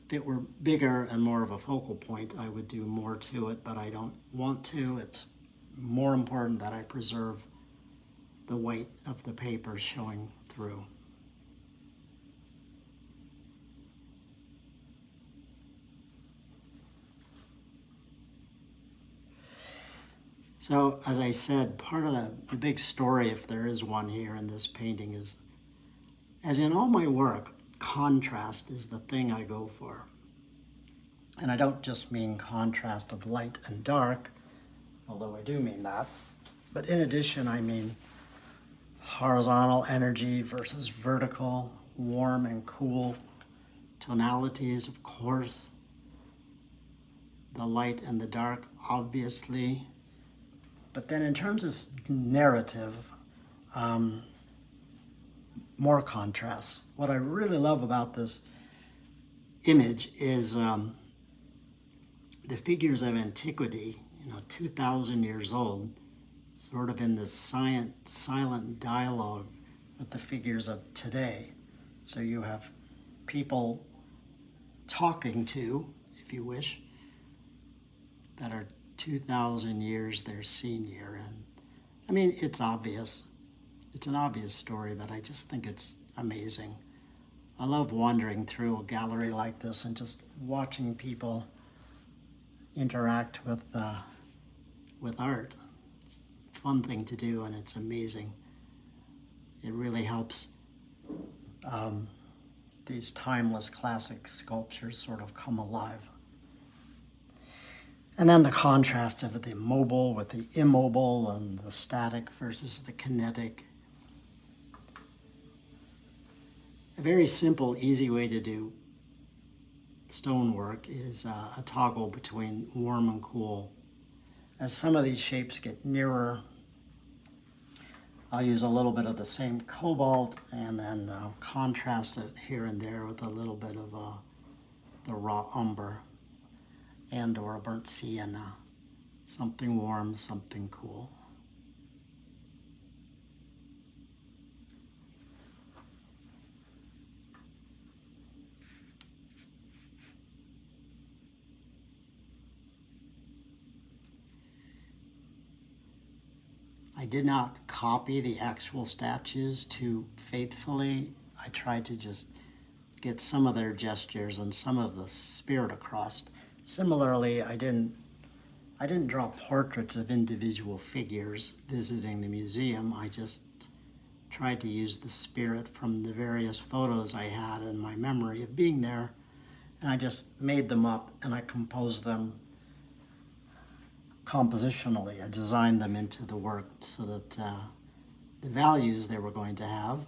If it were bigger and more of a focal point, I would do more to it, but I don't want to. It's more important that I preserve the weight of the paper showing through. So, as I said, part of the big story, if there is one here in this painting, is, as in all my work, contrast is the thing I go for. And I don't just mean contrast of light and dark, although I do mean that. But in addition, I mean horizontal energy versus vertical, warm and cool tonalities, of course. The light and the dark, obviously. But then in terms of narrative, more contrast. What I really love about this image is the figures of antiquity, 2,000 years old, sort of in this silent dialogue with the figures of today. So you have people talking to, if you wish, that are 2,000 years their senior. And I mean, it's obvious. It's an obvious story, but I just think it's amazing. I love wandering through a gallery like this and just watching people interact with art. It's a fun thing to do, and it's amazing. It really helps these timeless classic sculptures sort of come alive. And then the contrast of the mobile with the immobile and the static versus the kinetic. A very simple, easy way to do stonework is a toggle between warm and cool. As some of these shapes get nearer, I'll use a little bit of the same cobalt and then contrast it here and there with a little bit of the raw umber and or a burnt sienna. Something warm, something cool. I did not copy the actual statues too faithfully. I tried to just get some of their gestures and some of the spirit across. Similarly, I didn't draw portraits of individual figures visiting the museum. I just tried to use the spirit from the various photos I had in my memory of being there, and I just made them up and I composed them compositionally. I designed them into the work so that the values they were going to have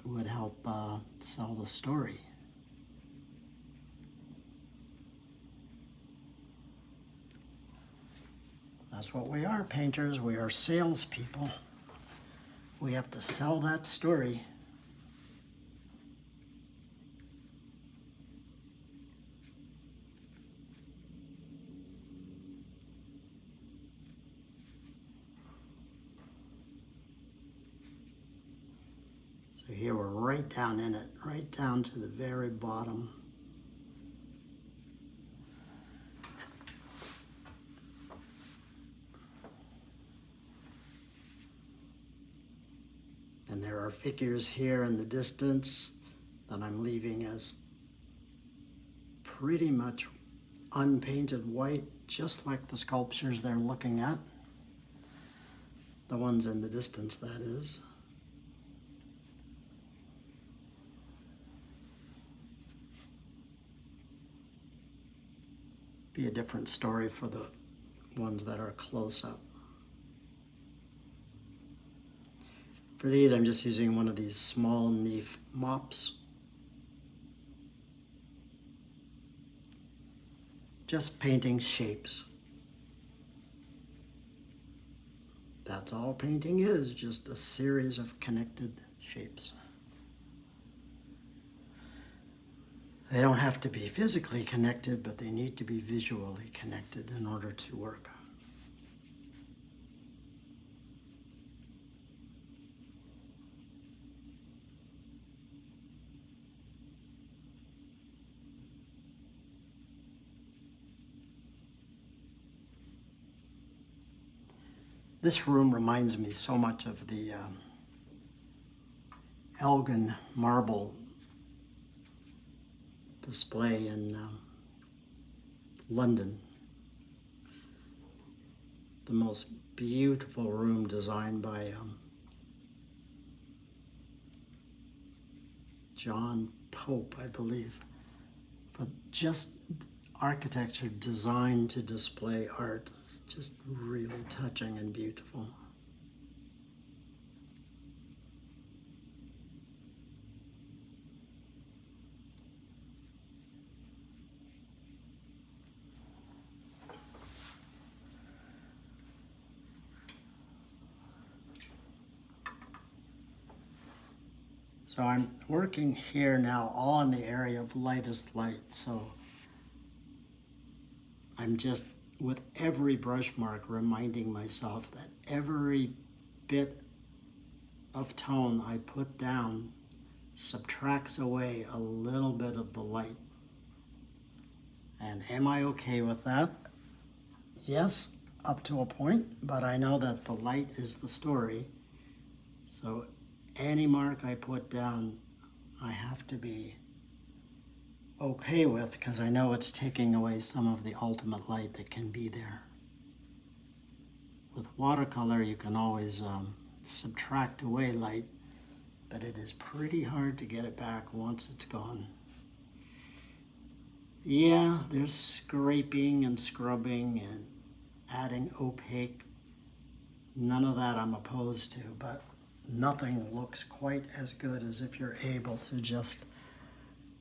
would help sell the story. That's what we are, painters. We are salespeople. We have to sell that story. So here we're right down in it, right down to the very bottom. And there are figures here in the distance that I'm leaving as pretty much unpainted white, just like the sculptures they're looking at. The ones in the distance, that is. Be a different story for the ones that are close up. For these, I'm just using one of these small Neef mops. Just painting shapes. That's all painting is, just a series of connected shapes. They don't have to be physically connected, but they need to be visually connected in order to work. This room reminds me so much of the Elgin marble display in London. The most beautiful room designed by John Pope, I believe, but just architecture designed to display art. It's just really touching and beautiful. So I'm working here now all in the area of lightest light. So I'm just, with every brush mark, reminding myself that every bit of tone I put down subtracts away a little bit of the light. And am I okay with that? Yes, up to a point, but I know that the light is the story. So any mark I put down, I have to be okay with, because I know it's taking away some of the ultimate light that can be there. With watercolor, you can always subtract away light, but it is pretty hard to get it back once it's gone. Yeah, there's scraping and scrubbing and adding opaque. None of that I'm opposed to, but nothing looks quite as good as if you're able to just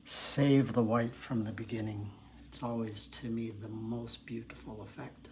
save the white from the beginning. It's always, to me, the most beautiful effect.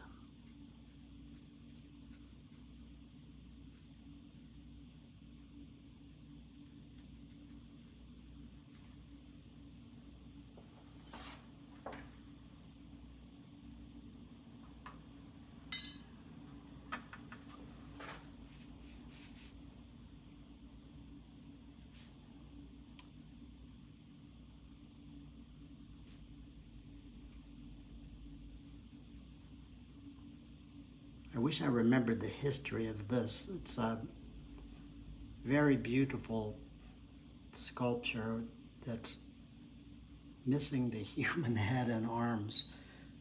I wish I remembered the history of this. It's a very beautiful sculpture that's missing the human head and arms,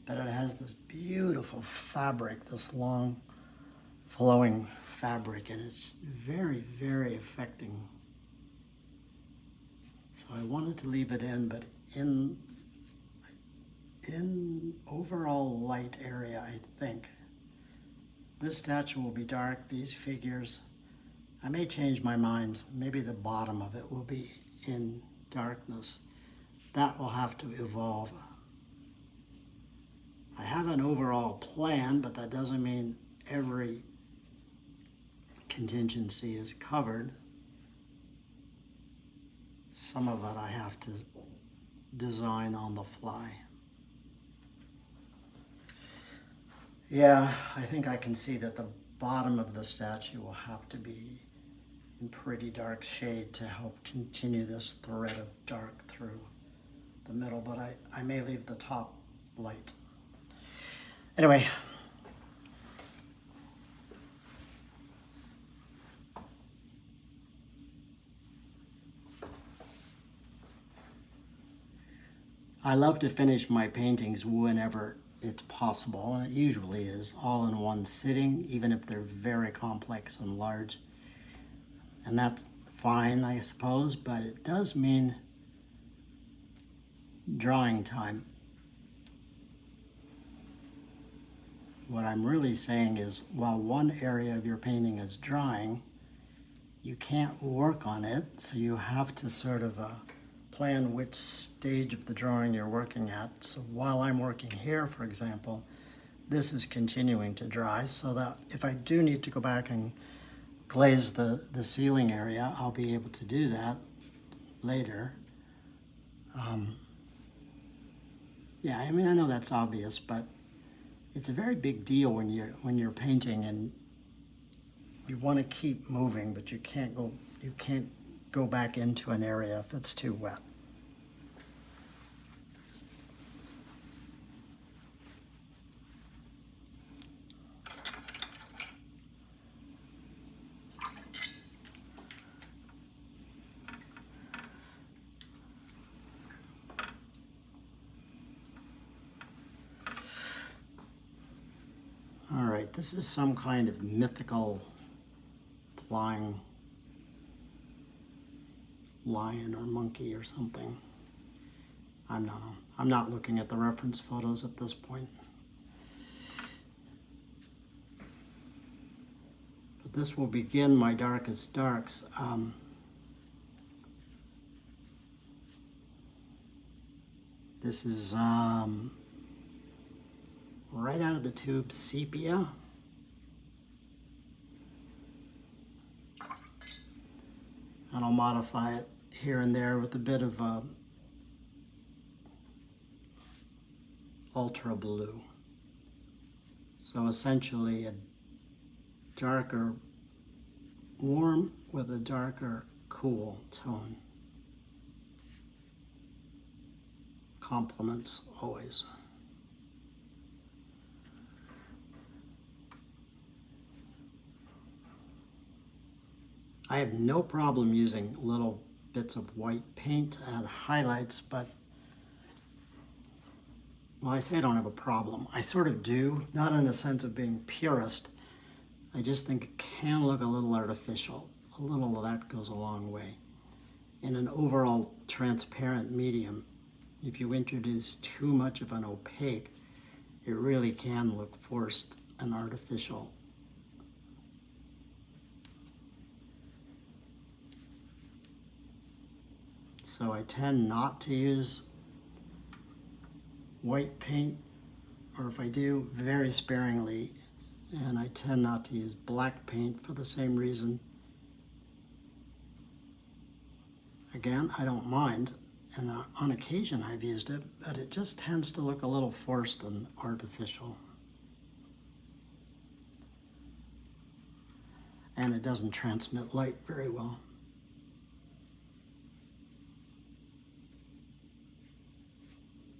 but it has this beautiful fabric, this long flowing fabric, and it's just very, very affecting. So I wanted to leave it in, but in overall light area, I think this statue will be dark, these figures, I may change my mind. Maybe the bottom of it will be in darkness. That will have to evolve. I have an overall plan, but that doesn't mean every contingency is covered. Some of it I have to design on the fly. Yeah, I think I can see that the bottom of the statue will have to be in pretty dark shade to help continue this thread of dark through the middle, but I may leave the top light. Anyway, I love to finish my paintings whenever it's possible, and it usually is, all in one sitting, even if they're very complex and large. And that's fine, I suppose, but it does mean drawing time. What I'm really saying is, while one area of your painting is drying, you can't work on it, so you have to sort of plan which stage of the drawing you're working at. So while I'm working here, for example, this is continuing to dry, so that if I do need to go back and glaze the ceiling area, I'll be able to do that later. Yeah, I mean, I know that's obvious, but it's a very big deal when you're painting and you want to keep moving, but you can't go back into an area if it's too wet. All right, this is some kind of mythical flying lion or monkey or something. I'm not looking at the reference photos at this point. But this will begin my darkest darks. This is right out of the tube sepia. And I'll modify it here and there with a bit of ultra blue. So essentially a darker warm with a darker cool tone. Complements always. I have no problem using little bits of white paint to add highlights, but, well, I say I don't have a problem. I sort of do, not in a sense of being purist. I just think it can look a little artificial. A little of that goes a long way. In an overall transparent medium, if you introduce too much of an opaque, it really can look forced and artificial. So I tend not to use white paint, or if I do, very sparingly. And I tend not to use black paint for the same reason. Again, I don't mind, and on occasion I've used it, but it just tends to look a little forced and artificial. And it doesn't transmit light very well.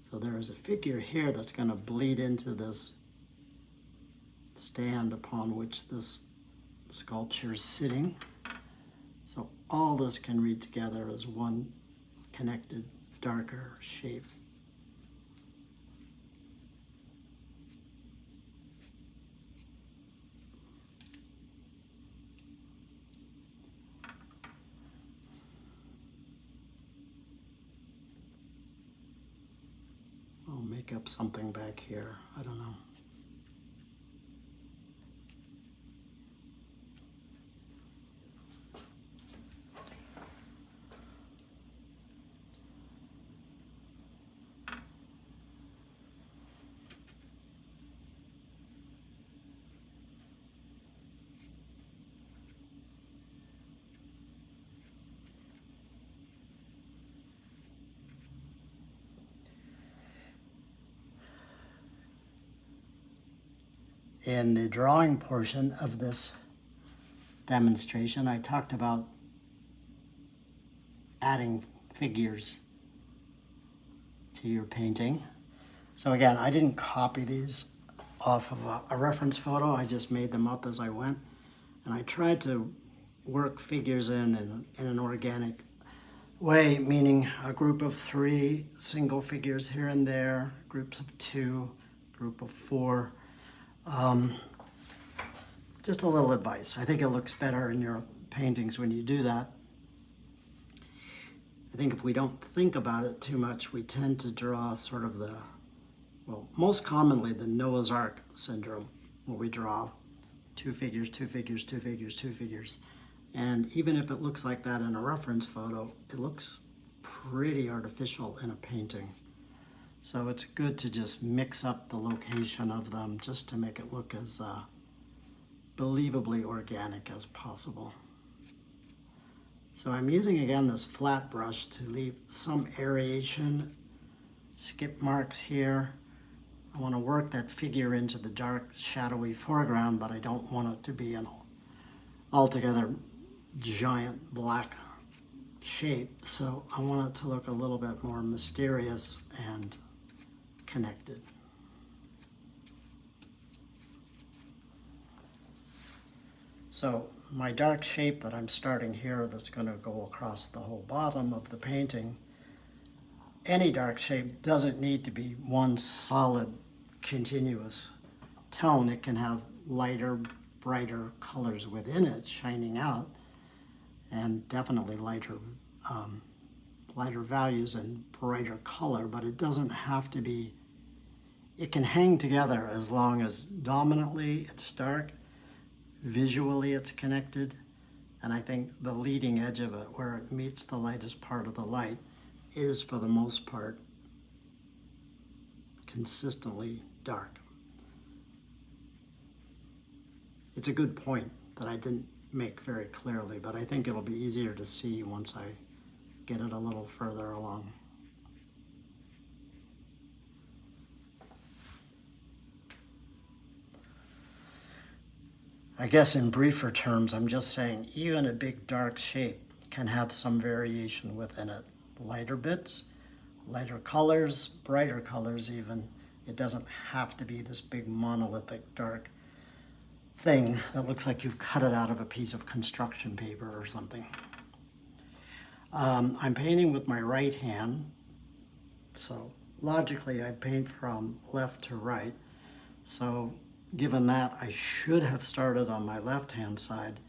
So there is a figure here that's going to bleed into this stand upon which this sculpture is sitting. So all this can read together as one connected, darker shape. I'll make up something back here. I don't know. In the drawing portion of this demonstration, I talked about adding figures to your painting. So again, I didn't copy these off of a reference photo. I just made them up as I went. And I tried to work figures in an organic way, meaning a group of 3 single figures here and there, groups of 2, group of 4. Just a little advice. I think it looks better in your paintings when you do that. I think if we don't think about it too much, we tend to draw sort of most commonly the Noah's Ark syndrome, where we draw 2 figures, 2 figures, 2 figures, 2 figures. And even if it looks like that in a reference photo, it looks pretty artificial in a painting. So it's good to just mix up the location of them just to make it look as believably organic as possible. So I'm using again this flat brush to leave some aeration, skip marks here. I want to work that figure into the dark, shadowy foreground, but I don't want it to be an altogether giant black shape. So I want it to look a little bit more mysterious and connected. So my dark shape that I'm starting here, that's going to go across the whole bottom of the painting, any dark shape doesn't need to be one solid continuous tone. It can have lighter, brighter colors within it shining out, and definitely lighter values and brighter color, but it doesn't have to be. It can hang together as long as dominantly it's dark, visually it's connected, and I think the leading edge of it, where it meets the lightest part of the light, is for the most part consistently dark. It's a good point that I didn't make very clearly, but I think it'll be easier to see once I get it a little further along. I guess in briefer terms, I'm just saying even a big dark shape can have some variation within it. Lighter bits, lighter colors, brighter colors even. It doesn't have to be this big monolithic dark thing that looks like you've cut it out of a piece of construction paper or something. I'm painting with my right hand, so logically I'd paint from left to right. So given that, I should have started on my left-hand side,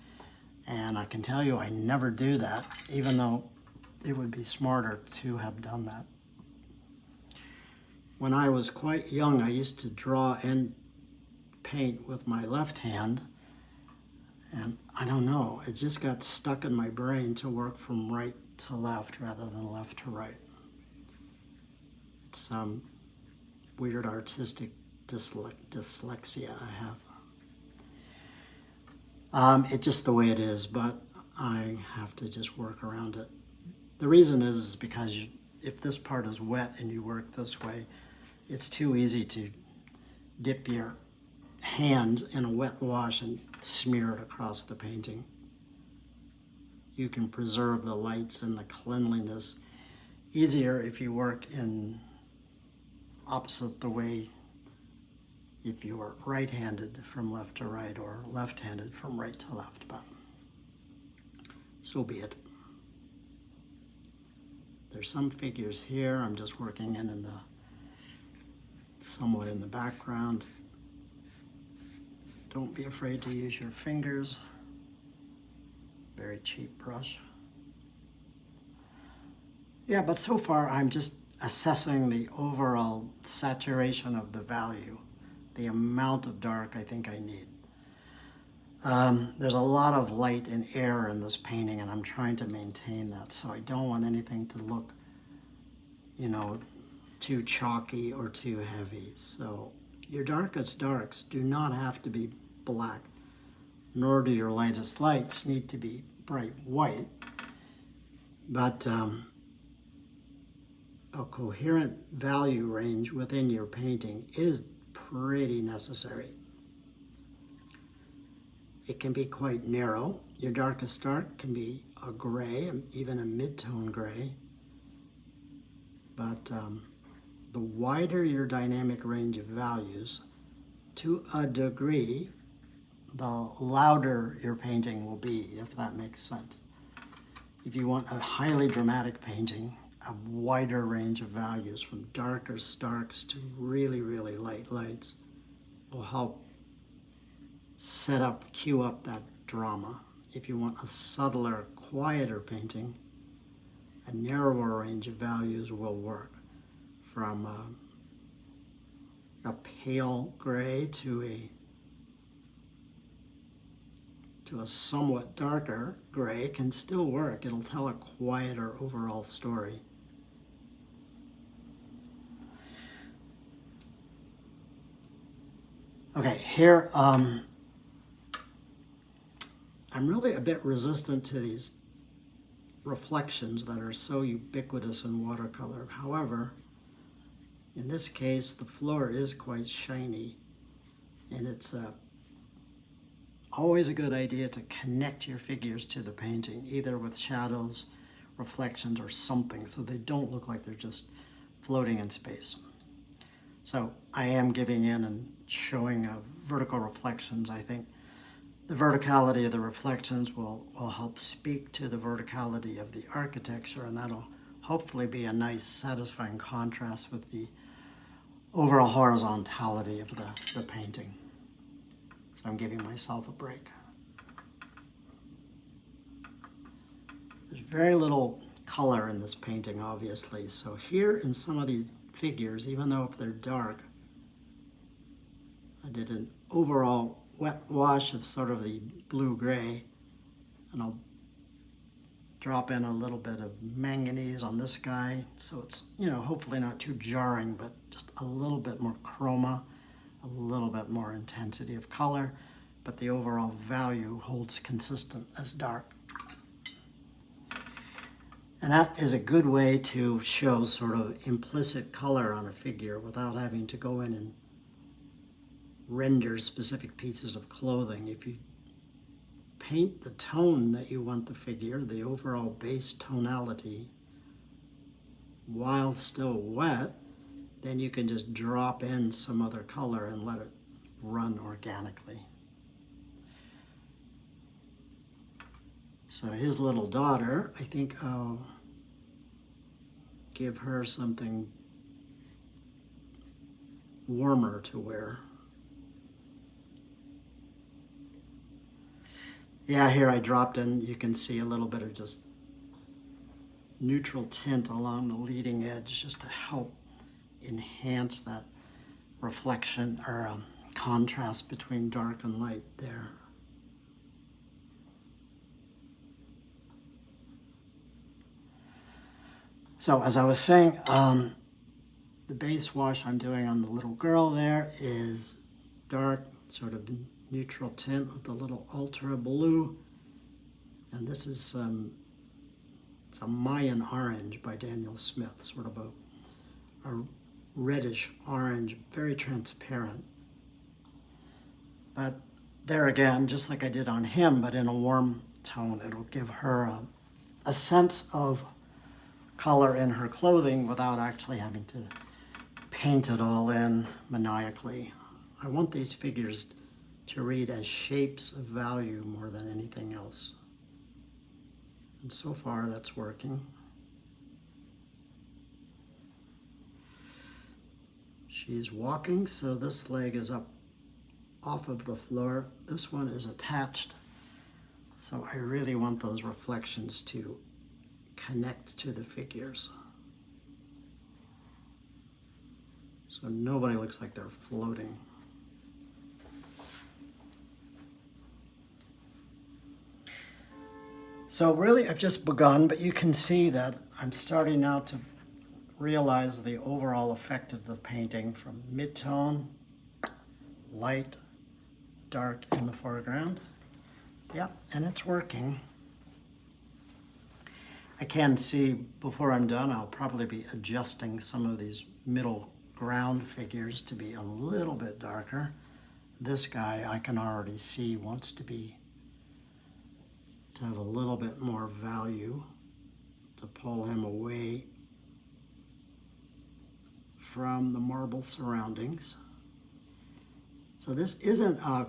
and I can tell you I never do that, even though it would be smarter to have done that. When I was quite young, I used to draw and paint with my left hand, and I don't know, it just got stuck in my brain to work from right to left rather than left to right. It's some weird artistic dyslexia I have. It's just the way it is, but I have to just work around it. The reason is because if this part is wet and you work this way, it's too easy to dip your hand in a wet wash and smear it across the painting. You can preserve the lights and the cleanliness easier if you work in opposite the way if you are right-handed from left to right or left-handed from right to left, but so be it. There's some figures here I'm just working in somewhat in the background. Don't be afraid to use your fingers. Very cheap brush. Yeah, but so far I'm just assessing the overall saturation of the value, the amount of dark I think I need. There's a lot of light and air in this painting, and I'm trying to maintain that, so I don't want anything to look, too chalky or too heavy. So your darkest darks do not have to be black, nor do your lightest lights need to be bright white, but a coherent value range within your painting is pretty necessary. it can be quite narrow. Your darkest dark can be a gray, even a mid-tone gray. But the wider your dynamic range of values, to a degree, the louder your painting will be, if that makes sense. If you want a highly dramatic painting, a wider range of values from darker starks to really, really light lights will help cue up that drama. If you want a subtler, quieter painting, a narrower range of values will work, from a pale gray to a somewhat darker gray can still work. It'll tell a quieter overall story. Okay, here I'm really a bit resistant to these reflections that are so ubiquitous in watercolor. However, in this case, the floor is quite shiny, and it's always a good idea to connect your figures to the painting, either with shadows, reflections, or something, so they don't look like they're just floating in space. So I am giving in and showing vertical reflections. I think the verticality of the reflections will help speak to the verticality of the architecture, and that'll hopefully be a nice, satisfying contrast with the overall horizontality of the painting. So I'm giving myself a break. There's very little color in this painting, obviously. So here in some of these figures, even though if they're dark, I did an overall wet wash of sort of the blue-gray, and I'll drop in a little bit of manganese on this guy, so it's, hopefully not too jarring, but just a little bit more chroma, a little bit more intensity of color, but the overall value holds consistent as dark. And that is a good way to show sort of implicit color on a figure without having to go in and render specific pieces of clothing. If you paint the tone that you want the figure, the overall base tonality, while still wet, then you can just drop in some other color and let it run organically. So his little daughter, I think I'll give her something warmer to wear. Yeah, here I dropped in, you can see a little bit of just neutral tint along the leading edge just to help enhance that reflection or contrast between dark and light there. So as I was saying, the base wash I'm doing on the little girl there is dark, sort of neutral tint with a little ultra blue. And this is it's a Mayan orange by Daniel Smith, sort of a reddish orange, very transparent. But there again, just like I did on him, but in a warm tone, it'll give her a sense of color in her clothing without actually having to paint it all in maniacally. I want these figures to read as shapes of value more than anything else. And so far that's working. She's walking, so this leg is up off of the floor. This one is attached. So I really want those reflections to connect to the figures. So nobody looks like they're floating. So really I've just begun, but you can see that I'm starting now to realize the overall effect of the painting from mid-tone, light, dark in the foreground. Yep, and it's working. I can see before I'm done, I'll probably be adjusting some of these middle ground figures to be a little bit darker. This guy I can already see wants to have a little bit more value, to pull him away from the marble surroundings. So this isn't a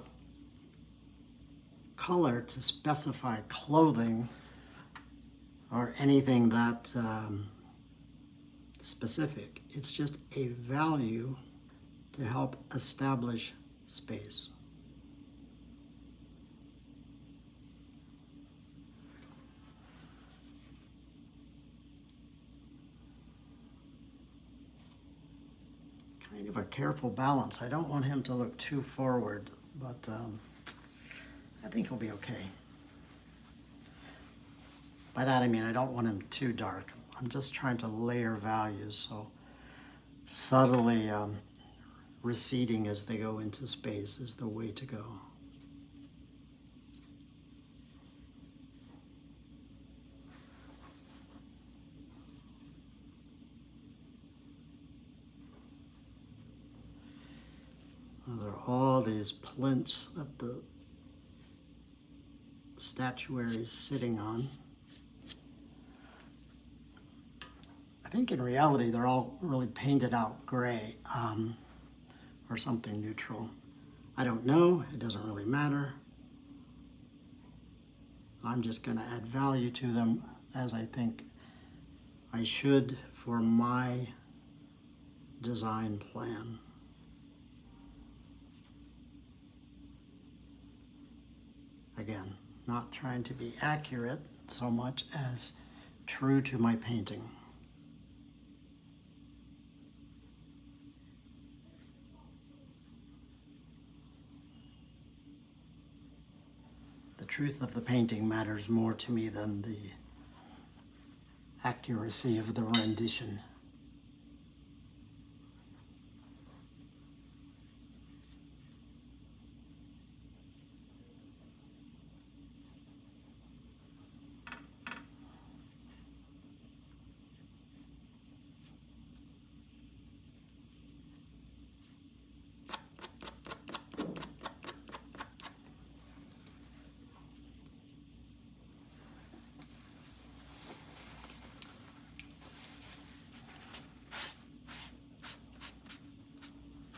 color to specify clothing or anything that specific. It's just a value to help establish space. Kind of a careful balance. I don't want him to look too forward, but I think he'll be okay. By that I mean I don't want him too dark. I'm just trying to layer values, so subtly receding as they go into space is the way to go. There are all these plinths that the statuary is sitting on. I think in reality they're all really painted out gray or something neutral. I don't know, it doesn't really matter. I'm just going to add value to them as I think I should for my design plan. Again, not trying to be accurate so much as true to my painting. The truth of the painting matters more to me than the accuracy of the rendition.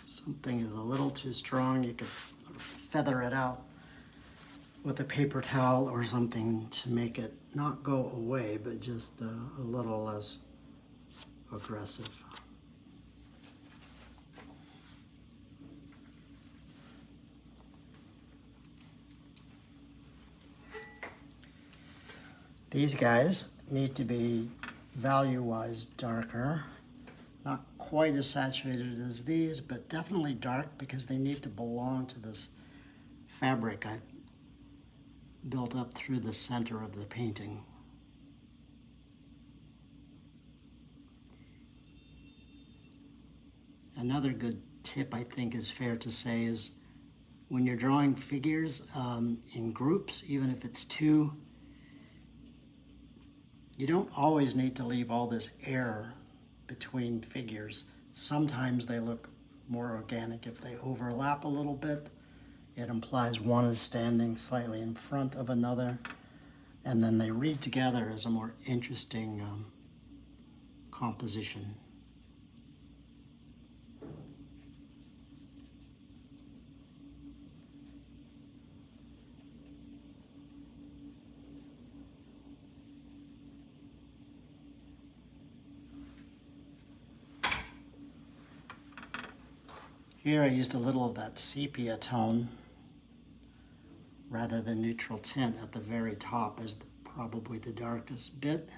Something is a little too strong, you could feather it out with a paper towel or something to make it not go away, but just a little less aggressive. These guys need to be value-wise darker. Not quite as saturated as these, but definitely dark because they need to belong to this fabric I built up through the center of the painting. Another good tip I think is fair to say is when you're drawing figures in groups, even if it's two, you don't always need to leave all this air between figures. Sometimes they look more organic if they overlap a little bit. It implies one is standing slightly in front of another, and then they read together as a more interesting composition. Here I used a little of that sepia tone rather than neutral tint at the very top as probably the darkest bit,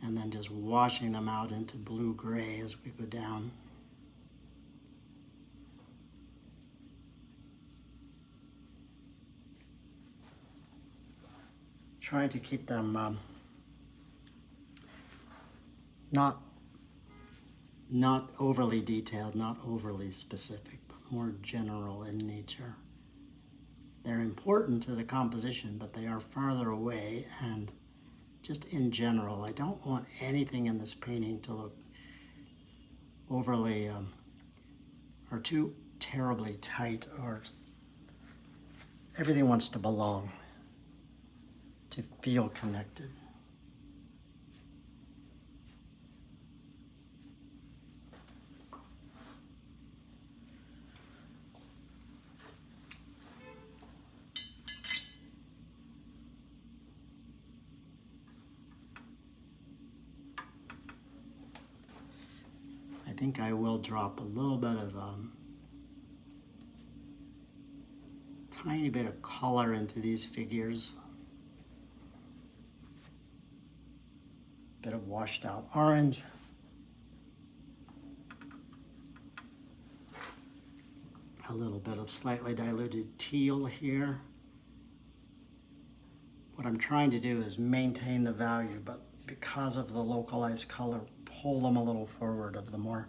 and then just washing them out into blue-gray as we go down. Trying to keep them not overly detailed, not overly specific, but more general in nature. They're important to the composition, but they are farther away, and just in general, I don't want anything in this painting to look overly or too terribly tight, or everything wants to belong, to feel connected. I think I will drop a little bit of tiny bit of color into these figures. Bit of washed out orange. A little bit of slightly diluted teal here. What I'm trying to do is maintain the value, but because of the localized color, pull them a little forward of the more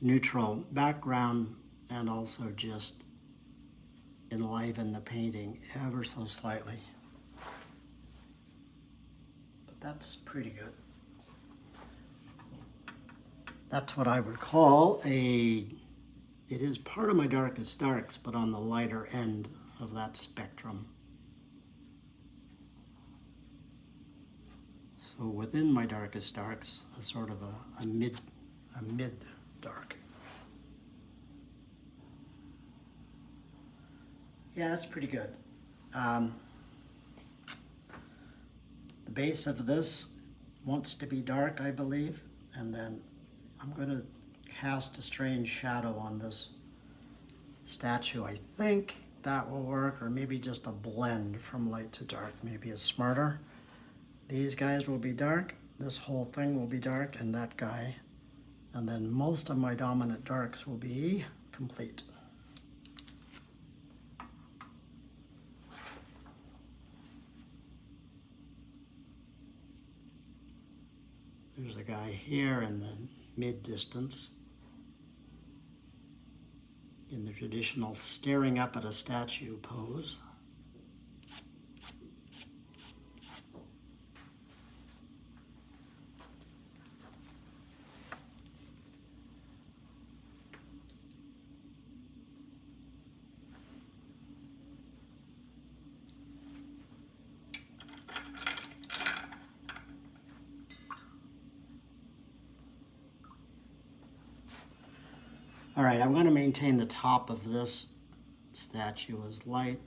neutral background, and also just enliven the painting ever so slightly. But that's pretty good. That's what I would call it is part of my darkest darks, but on the lighter end of that spectrum. So within my darkest darks, a sort of a mid dark. Yeah, that's pretty good. The base of this wants to be dark, I believe, and then I'm going to cast a strange shadow on this statue. I think that will work, or maybe just a blend from light to dark, maybe is smarter. These guys will be dark, this whole thing will be dark, and that guy. And then most of my dominant darks will be complete. There's a guy here in the mid distance, in the traditional staring up at a statue pose. All right, I'm going to maintain the top of this statue as light,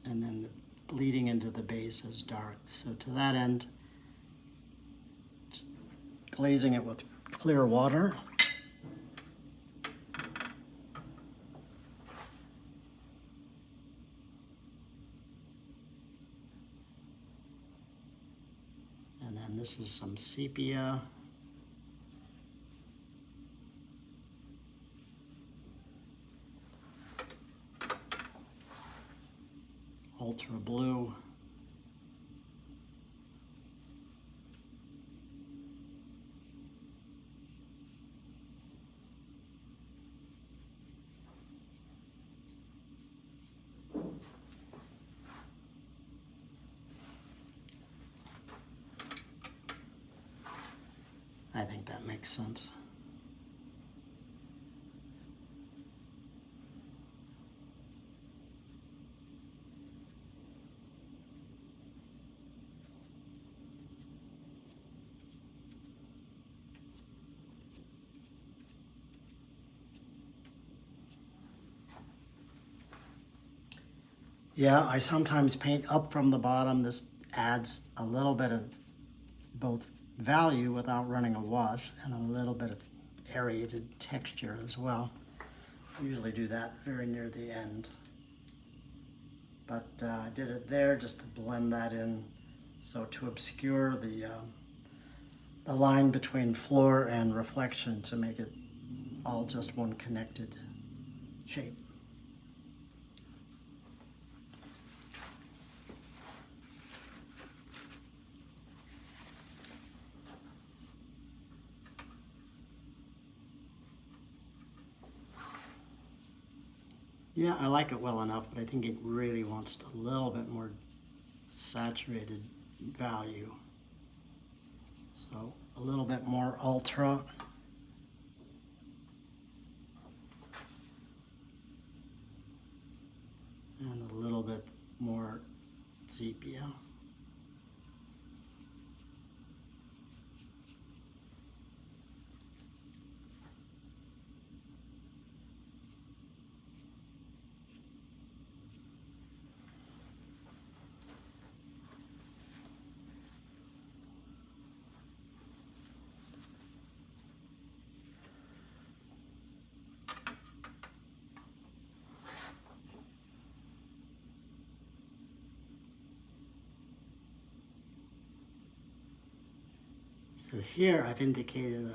and then the bleeding into the base as dark. So to that end, just glazing it with clear water. And then this is some sepia. Ultra blue. I think that makes sense. Yeah, I sometimes paint up from the bottom. This adds a little bit of both value without running a wash, and a little bit of aerated texture as well. I usually do that very near the end. But I did it there just to blend that in, so to obscure the line between floor and reflection, to make it all just one connected shape. Yeah, I like it well enough, but I think it really wants a little bit more saturated value. So a little bit more ultra. and a little bit more sepia. So here I've indicated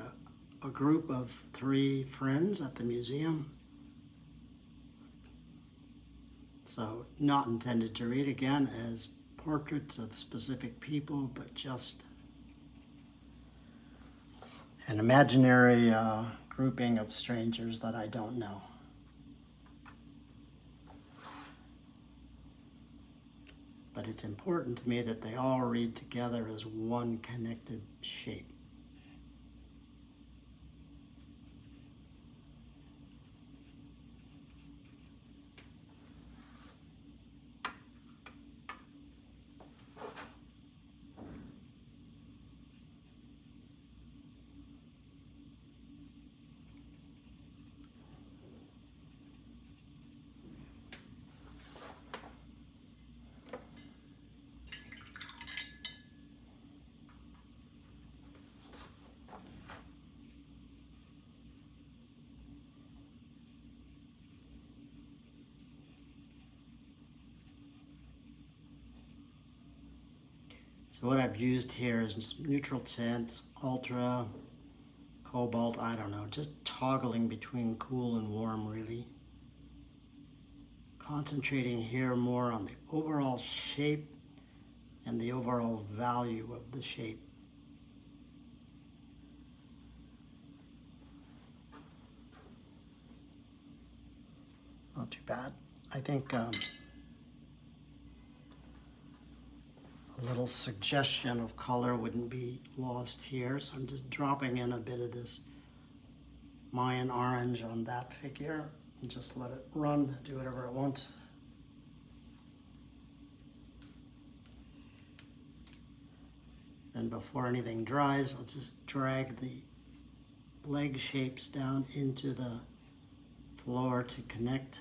a group of 3 friends at the museum. So not intended to read again as portraits of specific people, but just an imaginary grouping of strangers that I don't know. But it's important to me that they all read together as one connected shape. So what I've used here is neutral tint, ultra, cobalt, I don't know, just toggling between cool and warm really. Concentrating here more on the overall shape and the overall value of the shape. Not too bad. I think a little suggestion of color wouldn't be lost here, so I'm just dropping in a bit of this Mayan orange on that figure and just let it run, do whatever it wants. Then before anything dries, I'll just drag the leg shapes down into the floor to connect.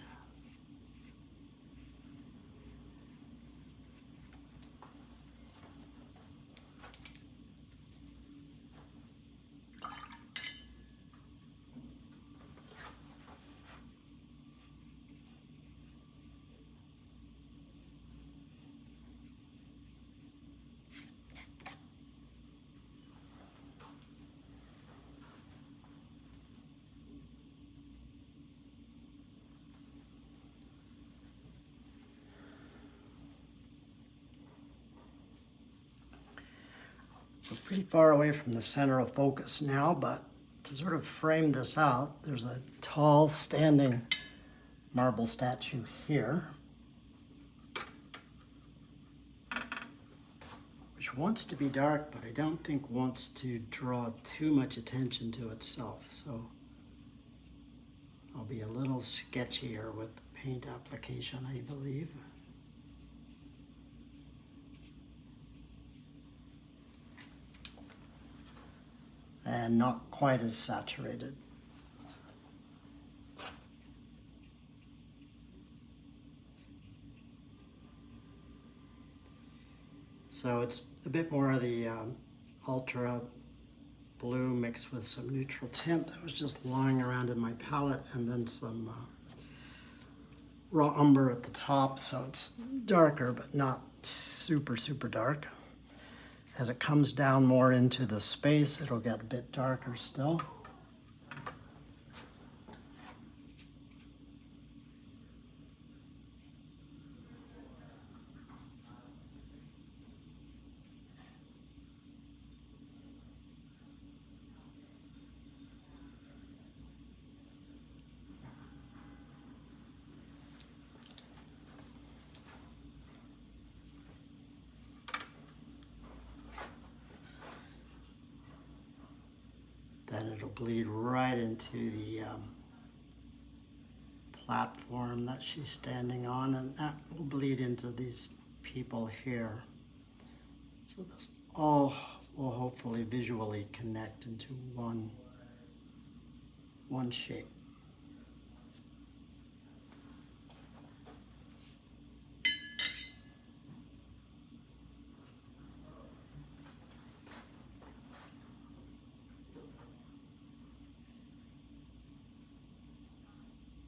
We're pretty far away from the center of focus now, but to sort of frame this out, there's a tall standing marble statue here, which wants to be dark, but I don't think wants to draw too much attention to itself. So I'll be a little sketchier with paint application, I believe. And not quite as saturated. So it's a bit more of the ultra blue mixed with some neutral tint that was just lying around in my palette, and then some raw umber at the top, so it's darker but not super, super dark. As it comes down more into the space, it'll get a bit darker still. Then it'll bleed right into the platform that she's standing on, and that will bleed into these people here. So this all will hopefully visually connect into one shape.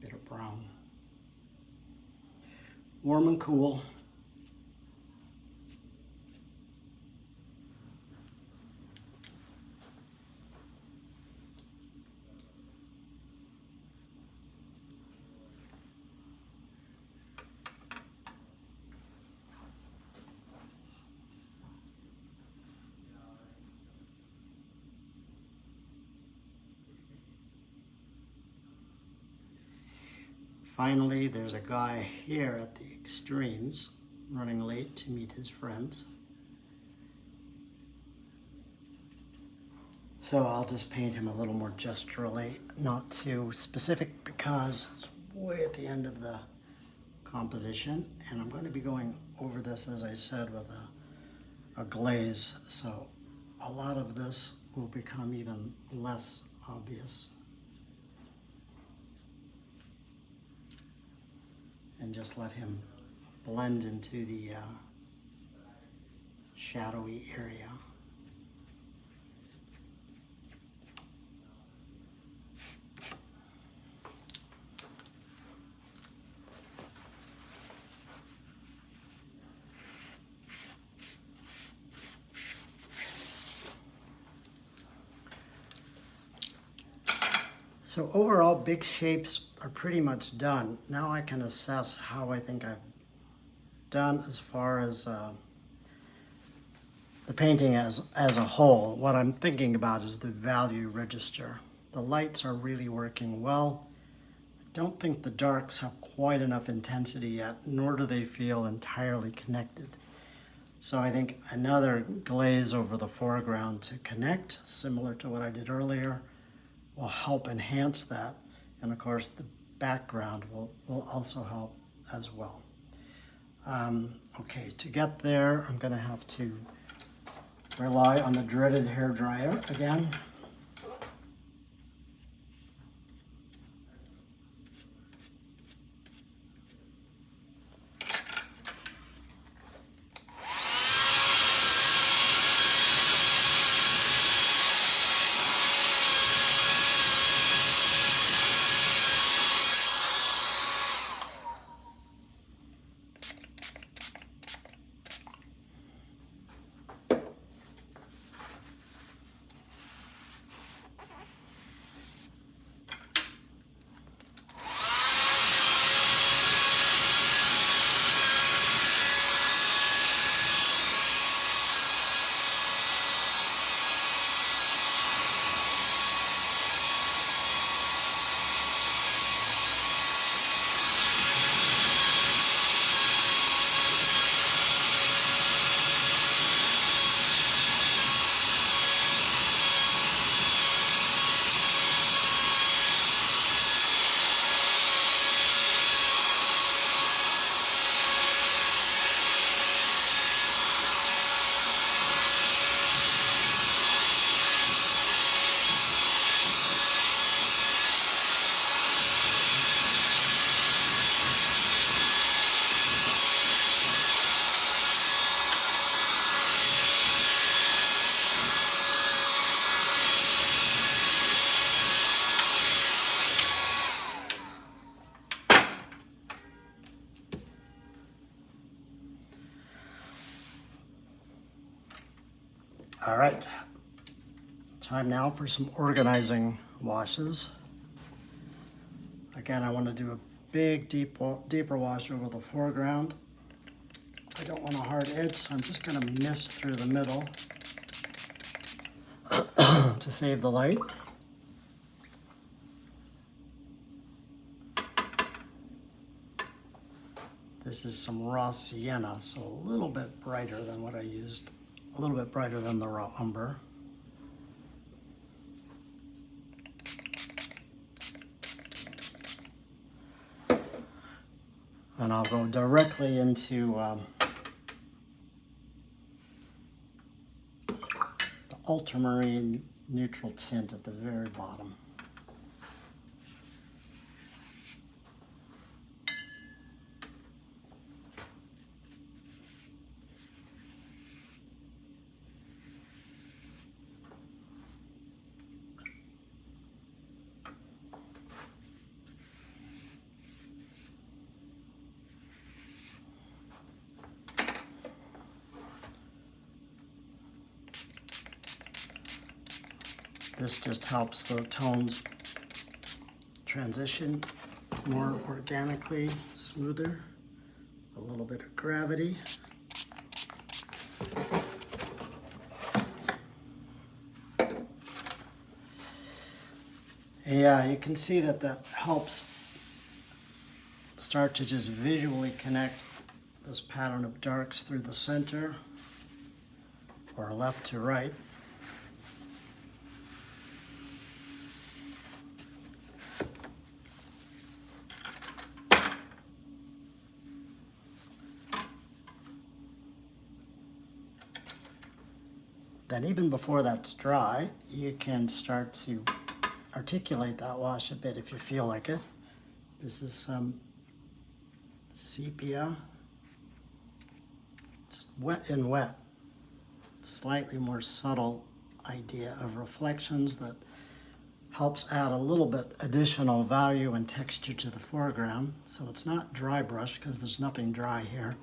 Bit of brown. Warm and cool. Finally, there's a guy here at the extremes, running late to meet his friends. So I'll just paint him a little more gesturally, not too specific because it's way at the end of the composition. And I'm going to be going over this, as I said, with a glaze. So a lot of this will become even less obvious. And just let him blend into the shadowy area. So overall, big shapes are pretty much done. Now I can assess how I think I've done as far as the painting as a whole. What I'm thinking about is the value register. The lights are really working well. I don't think the darks have quite enough intensity yet, nor do they feel entirely connected. So I think another glaze over the foreground to connect, similar to what I did earlier, will help enhance that. And of course, the background will also help as well. Okay, to get there, I'm gonna have to rely on the dreaded hairdryer again. All right, time now for some organizing washes. Again, I want to do a big, deeper wash over the foreground. I don't want a hard edge, so I'm just going to mist through the middle to save the light. This is some raw sienna, so a little bit brighter than what I used, a little bit brighter than the raw umber. And I'll go directly into the ultramarine neutral tint at the very bottom. This just helps the tones transition more organically, smoother, a little bit of gravity. Yeah, you can see that that helps start to just visually connect this pattern of darks through the center, or left to right. Then even before that's dry, you can start to articulate that wash a bit if you feel like it. This is some sepia, just wet and wet, slightly more subtle idea of reflections that helps add a little bit additional value and texture to the foreground. So it's not dry brush because there's nothing dry here.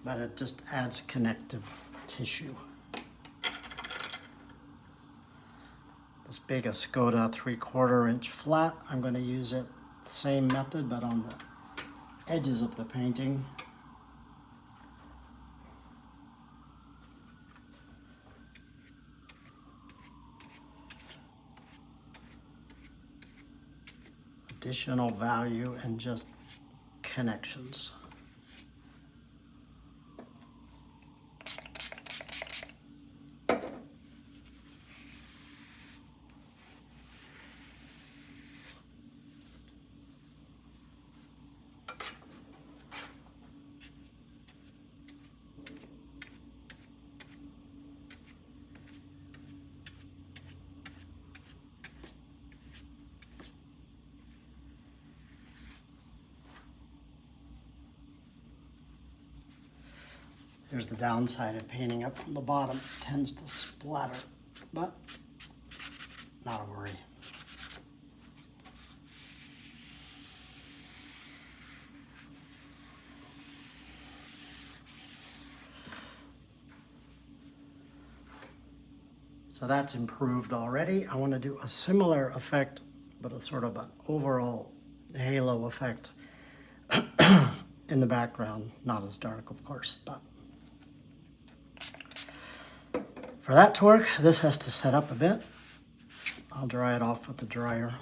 But it just adds connective tissue. This big Escoda 3/4 inch flat, I'm going to use it the same method but on the edges of the painting. Additional value and just connections. Here's the downside of painting up from the bottom. It tends to splatter, but not a worry. So that's improved already. I want to do a similar effect, but a sort of an overall halo effect in the background. Not as dark, of course, but for that to work, this has to set up a bit. I'll dry it off with the dryer.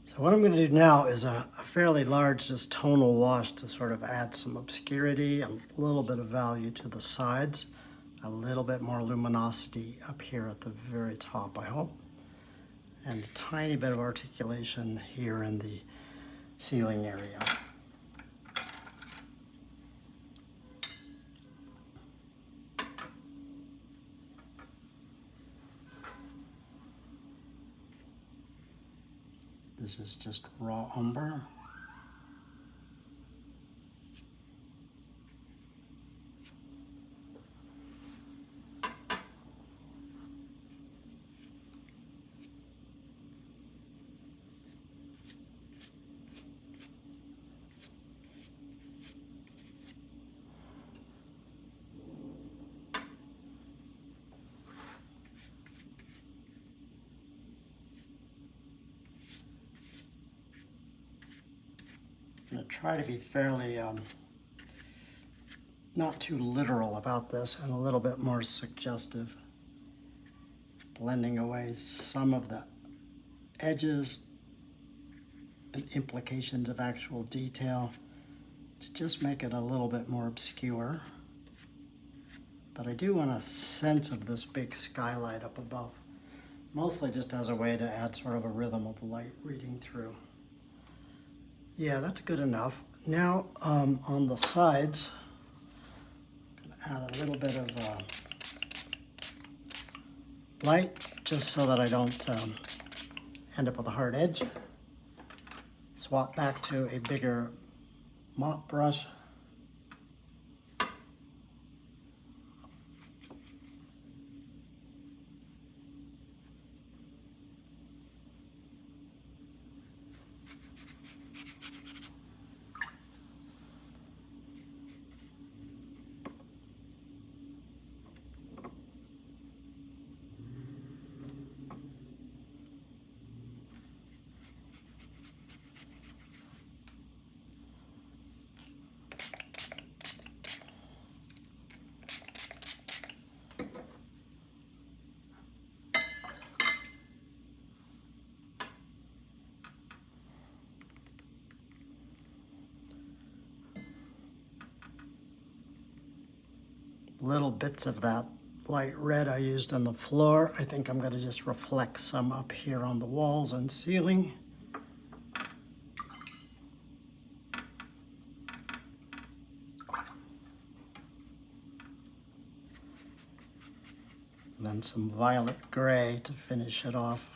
So what I'm going to do now is a fairly large just tonal wash to sort of add some obscurity, a little bit of value to the sides, a little bit more luminosity up here at the very top, I hope, and a tiny bit of articulation here in the ceiling area. This is just raw umber. I'm going to try to be fairly not too literal about this and a little bit more suggestive, blending away some of the edges and implications of actual detail to just make it a little bit more obscure. But I do want a sense of this big skylight up above, mostly just as a way to add sort of a rhythm of light reading through. Yeah, that's good enough. Now on the sides, I'm going to add a little bit of light just so that I don't end up with a hard edge. Swap back to a bigger mop brush. Little bits of that light red I used on the floor, I think I'm going to just reflect some up here on the walls and ceiling. And then some violet gray to finish it off.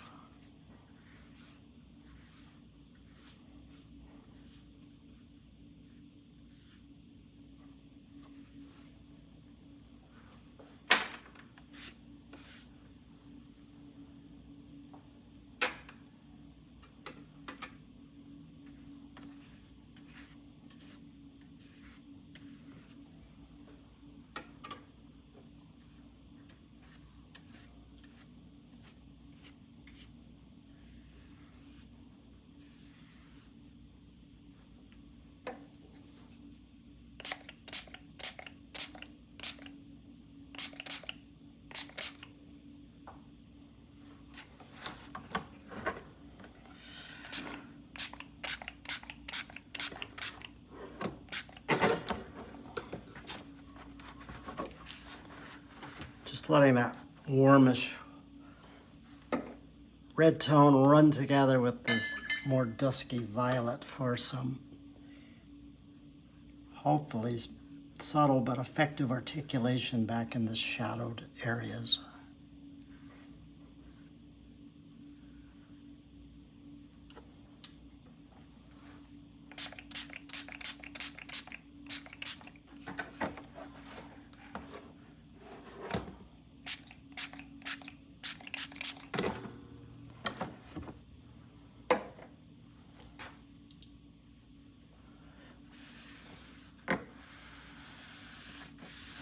Just letting that warmish red tone run together with this more dusky violet for some hopefully subtle but effective articulation back in the shadowed areas.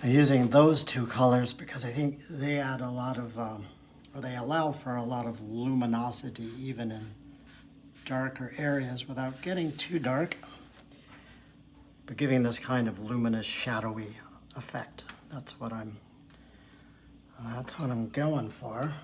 I'm using those two colors because I think they add a lot of, or they allow for a lot of luminosity even in darker areas without getting too dark, but giving this kind of luminous, shadowy effect. That's what I'm going for.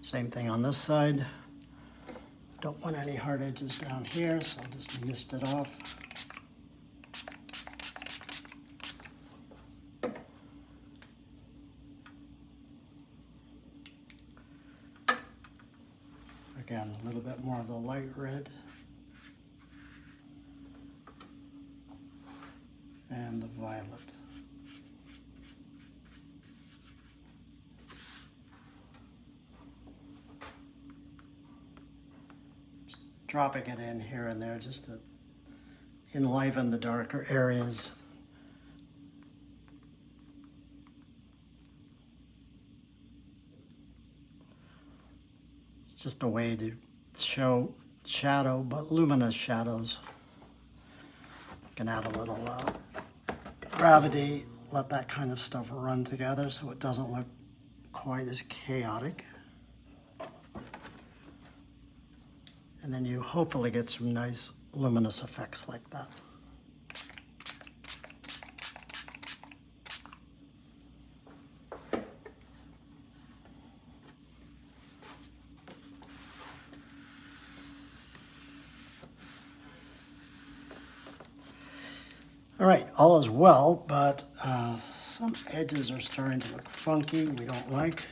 Same thing on this side. Don't want any hard edges down here, so I'll just mist it off. Again, a little bit more of the light red. And the violet. Just dropping it in here and there just to enliven the darker areas. It's just a way to show shadow, but luminous shadows. You can add a little gravity, let that kind of stuff run together so it doesn't look quite as chaotic. And then you hopefully get some nice luminous effects like that. All right, all is well, but some edges are starting to look funky, we don't like.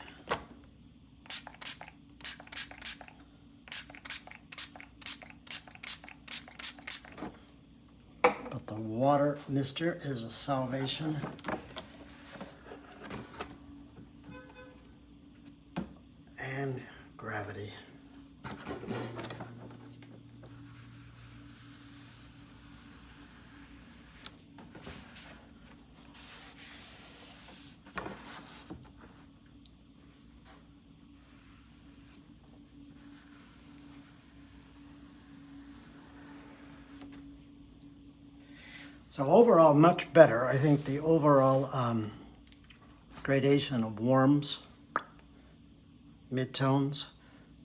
But the water mister is a salvation. And gravity. So overall, much better. I think the overall gradation of warms, midtones,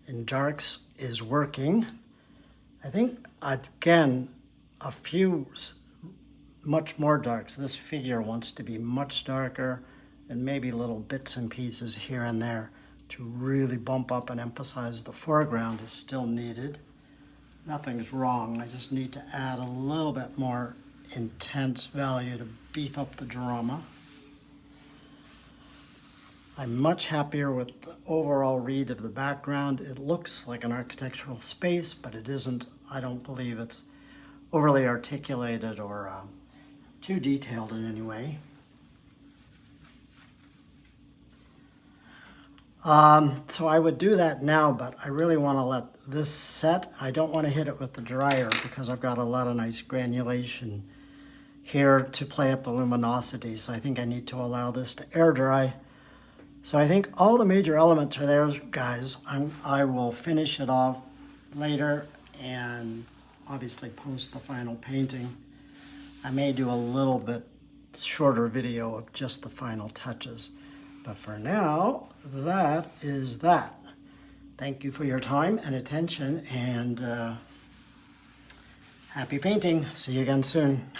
and darks is working. I think, again, a few much more darks. This figure wants to be much darker, and maybe little bits and pieces here and there to really bump up and emphasize the foreground is still needed. Nothing's wrong. I just need to add a little bit more intense value to beef up the drama. I'm much happier with the overall read of the background. It looks like an architectural space, but it isn't. I don't believe it's overly articulated or too detailed in any way. So I would do that now, but I really want to let this set. I don't want to hit it with the dryer because I've got a lot of nice granulation here to play up the luminosity. So I think I need to allow this to air dry. So I think all the major elements are there, guys. I will finish it off later and obviously post the final painting. I may do a little bit shorter video of just the final touches. But for now, that is that. Thank you for your time and attention, and happy painting. See you again soon.